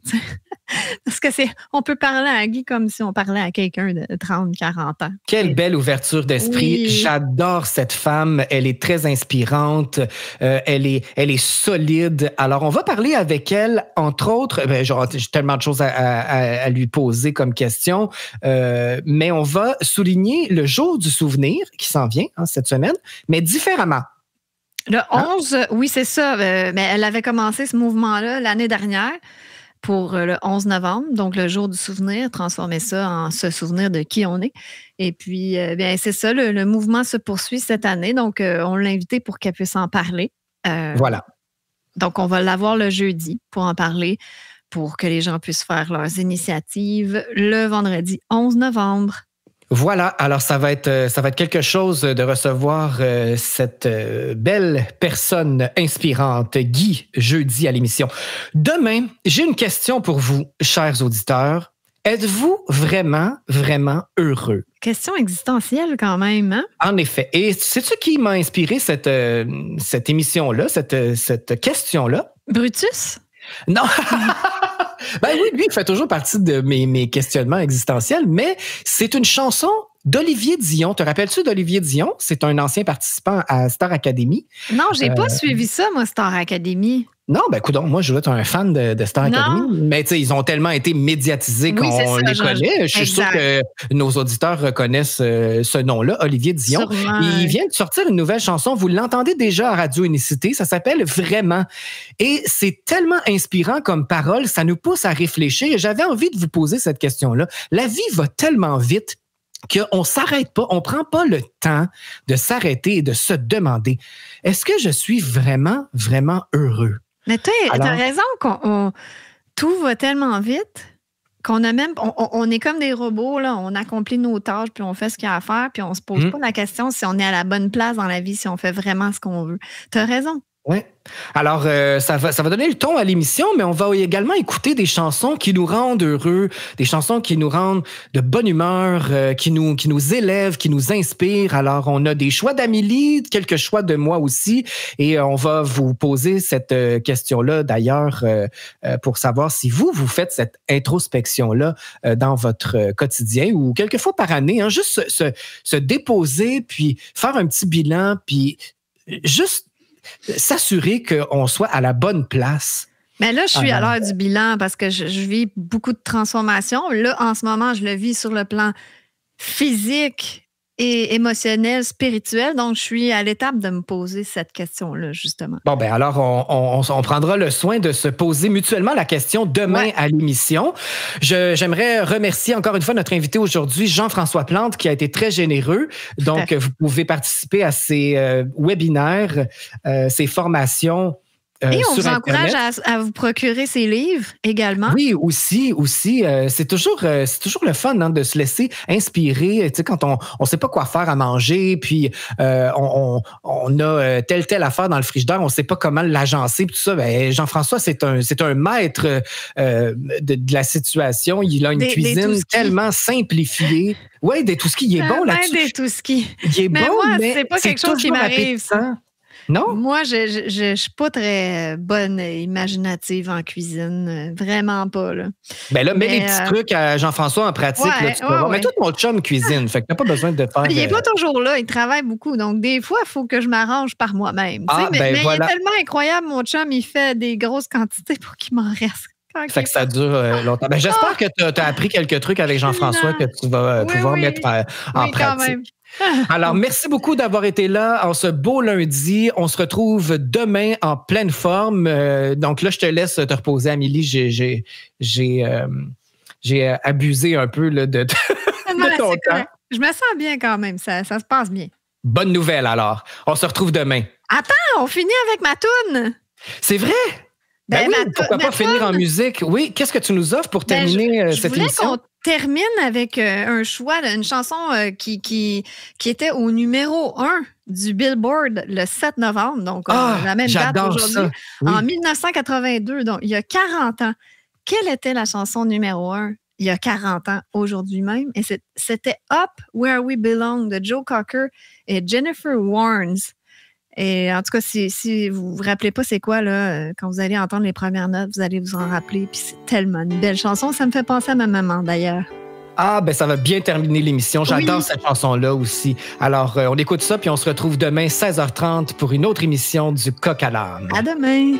Parce que on peut parler à Guy comme si on parlait à quelqu'un de 30, 40 ans. Quelle belle ouverture d'esprit. Oui. J'adore cette femme. Elle est très inspirante. Elle est solide. Alors, on va parler avec elle, entre autres. J'ai tellement de choses à lui poser comme question. Mais on va souligner le jour du souvenir qui s'en vient cette semaine, mais différemment. Le 11, oui, c'est ça. Mais elle avait commencé ce mouvement-là l'année dernière pour le 11 novembre, donc le jour du souvenir, transformer ça en se souvenir de qui on est. Et puis, c'est ça, le mouvement se poursuit cette année. Donc, on l'a invité pour qu'elle puisse en parler. Voilà. Donc, on va l'avoir le jeudi pour en parler, pour que les gens puissent faire leurs initiatives le vendredi 11 novembre. Voilà, alors ça va être quelque chose de recevoir cette belle personne inspirante, Guy, jeudi à l'émission. Demain, j'ai une question pour vous, chers auditeurs. Êtes-vous vraiment, vraiment heureux? Question existentielle quand même, hein? En effet. Et sais-tu qui m'a inspiré cette émission-là, cette question-là? Brutus? Non! Ben oui, lui, il fait toujours partie de mes questionnements existentiels, mais c'est une chanson d'Olivier Dion. Te rappelles-tu d'Olivier Dion? C'est un ancien participant à Star Academy. Non, j'ai pas suivi ça, moi, Star Academy. Non, ben coudonc, moi, je dois être un fan de Star Academy. Mais tu sais, ils ont tellement été médiatisés qu'on les connaît. Je suis sûr que nos auditeurs reconnaissent ce nom-là, Olivier Dion. Sûrement. Il vient de sortir une nouvelle chanson. Vous l'entendez déjà à Radio Unicité. Ça s'appelle Vraiment. Et c'est tellement inspirant comme parole. Ça nous pousse à réfléchir. J'avais envie de vous poser cette question-là. La vie va tellement vite qu'on ne s'arrête pas, on ne prend pas le temps de s'arrêter et de se demander, est-ce que je suis vraiment, vraiment heureux? Mais tu as raison, tout va tellement vite qu'on a même, on est comme des robots, là, on accomplit nos tâches, puis on fait ce qu'il y a à faire, puis on ne se pose pas la question si on est à la bonne place dans la vie, si on fait vraiment ce qu'on veut. Tu as raison. Oui. Alors, ça va donner le ton à l'émission, mais on va également écouter des chansons qui nous rendent heureux, des chansons qui nous rendent de bonne humeur, qui nous élèvent, qui nous inspirent. Alors, on a des choix d'Amélie, quelques choix de moi aussi, et on va vous poser cette question-là, d'ailleurs, pour savoir si vous faites cette introspection-là dans votre quotidien ou quelques fois par année, hein, juste se déposer, puis faire un petit bilan, puis juste s'assurer qu'on soit à la bonne place. Mais là, je suis à l'heure du bilan parce que je vis beaucoup de transformations. Là, en ce moment, je le vis sur le plan physique et émotionnel, spirituel. Donc, je suis à l'étape de me poser cette question-là, justement. Bon, ben alors, on prendra le soin de se poser mutuellement la question demain à l'émission. J'aimerais remercier encore une fois notre invité aujourd'hui, Jean-François Plante, qui a été très généreux. Donc, vous pouvez participer à ces webinaires, ces formations. Et on vous encourage à vous procurer ces livres également. Oui, aussi. C'est toujours le fun de se laisser inspirer. Tu sais, quand on ne sait pas quoi faire à manger, puis on a telle affaire dans le frigidaire, on ne sait pas comment l'agencer, tout ça. Ben, Jean-François, c'est un maître de la situation. Il a une cuisine tellement simplifiée. Oui, des tout-ski, il est bon là-dessus. Des tout-ski. Il est bon, mais c'est pas quelque chose qui m'arrive. Non? Moi, je suis pas très bonne imaginative en cuisine. Vraiment pas, là. Ben là, mets les petits trucs à Jean-François en pratique. Là, tu peux voir. Mais tout mon chum cuisine, fait que t'as pas besoin de faire... Il est pas toujours là, il travaille beaucoup. Donc, des fois, il faut que je m'arrange par moi-même. Mais il est tellement incroyable, mon chum, il fait des grosses quantités pour qu'il m'en reste. Fait que ça dure longtemps. Ben, j'espère que tu as appris quelques trucs avec Jean-François que tu vas pouvoir mettre en pratique. Quand même. Alors, merci beaucoup d'avoir été là en ce beau lundi. On se retrouve demain en pleine forme. Donc là, je te laisse te reposer, Amélie. J'ai abusé un peu là, de... de ton temps. Je me sens bien quand même. Ça se passe bien. Bonne nouvelle, alors. On se retrouve demain. Attends, on finit avec ma toune. C'est vrai? Ben oui, pourquoi pas finir en musique? Oui, qu'est-ce que tu nous offres pour terminer cette émission? Je voulais qu'on termine avec un choix d'une chanson qui était au numéro 1 du Billboard le 7 novembre. Donc, la même date aujourd'hui. Oui. En 1982, donc il y a 40 ans. Quelle était la chanson numéro 1 il y a 40 ans aujourd'hui même? Et c'était Up Where We Belong de Joe Cocker et Jennifer Warnes. Et en tout cas, si vous vous rappelez pas c'est quoi, là, quand vous allez entendre les premières notes, vous allez vous en rappeler. Puis c'est tellement une belle chanson. Ça me fait penser à ma maman, d'ailleurs. Ah, ben ça va bien terminer l'émission. J'adore cette chanson-là aussi. Alors, on écoute ça, puis on se retrouve demain, 16h30, pour une autre émission du Coq à l'âne. À demain!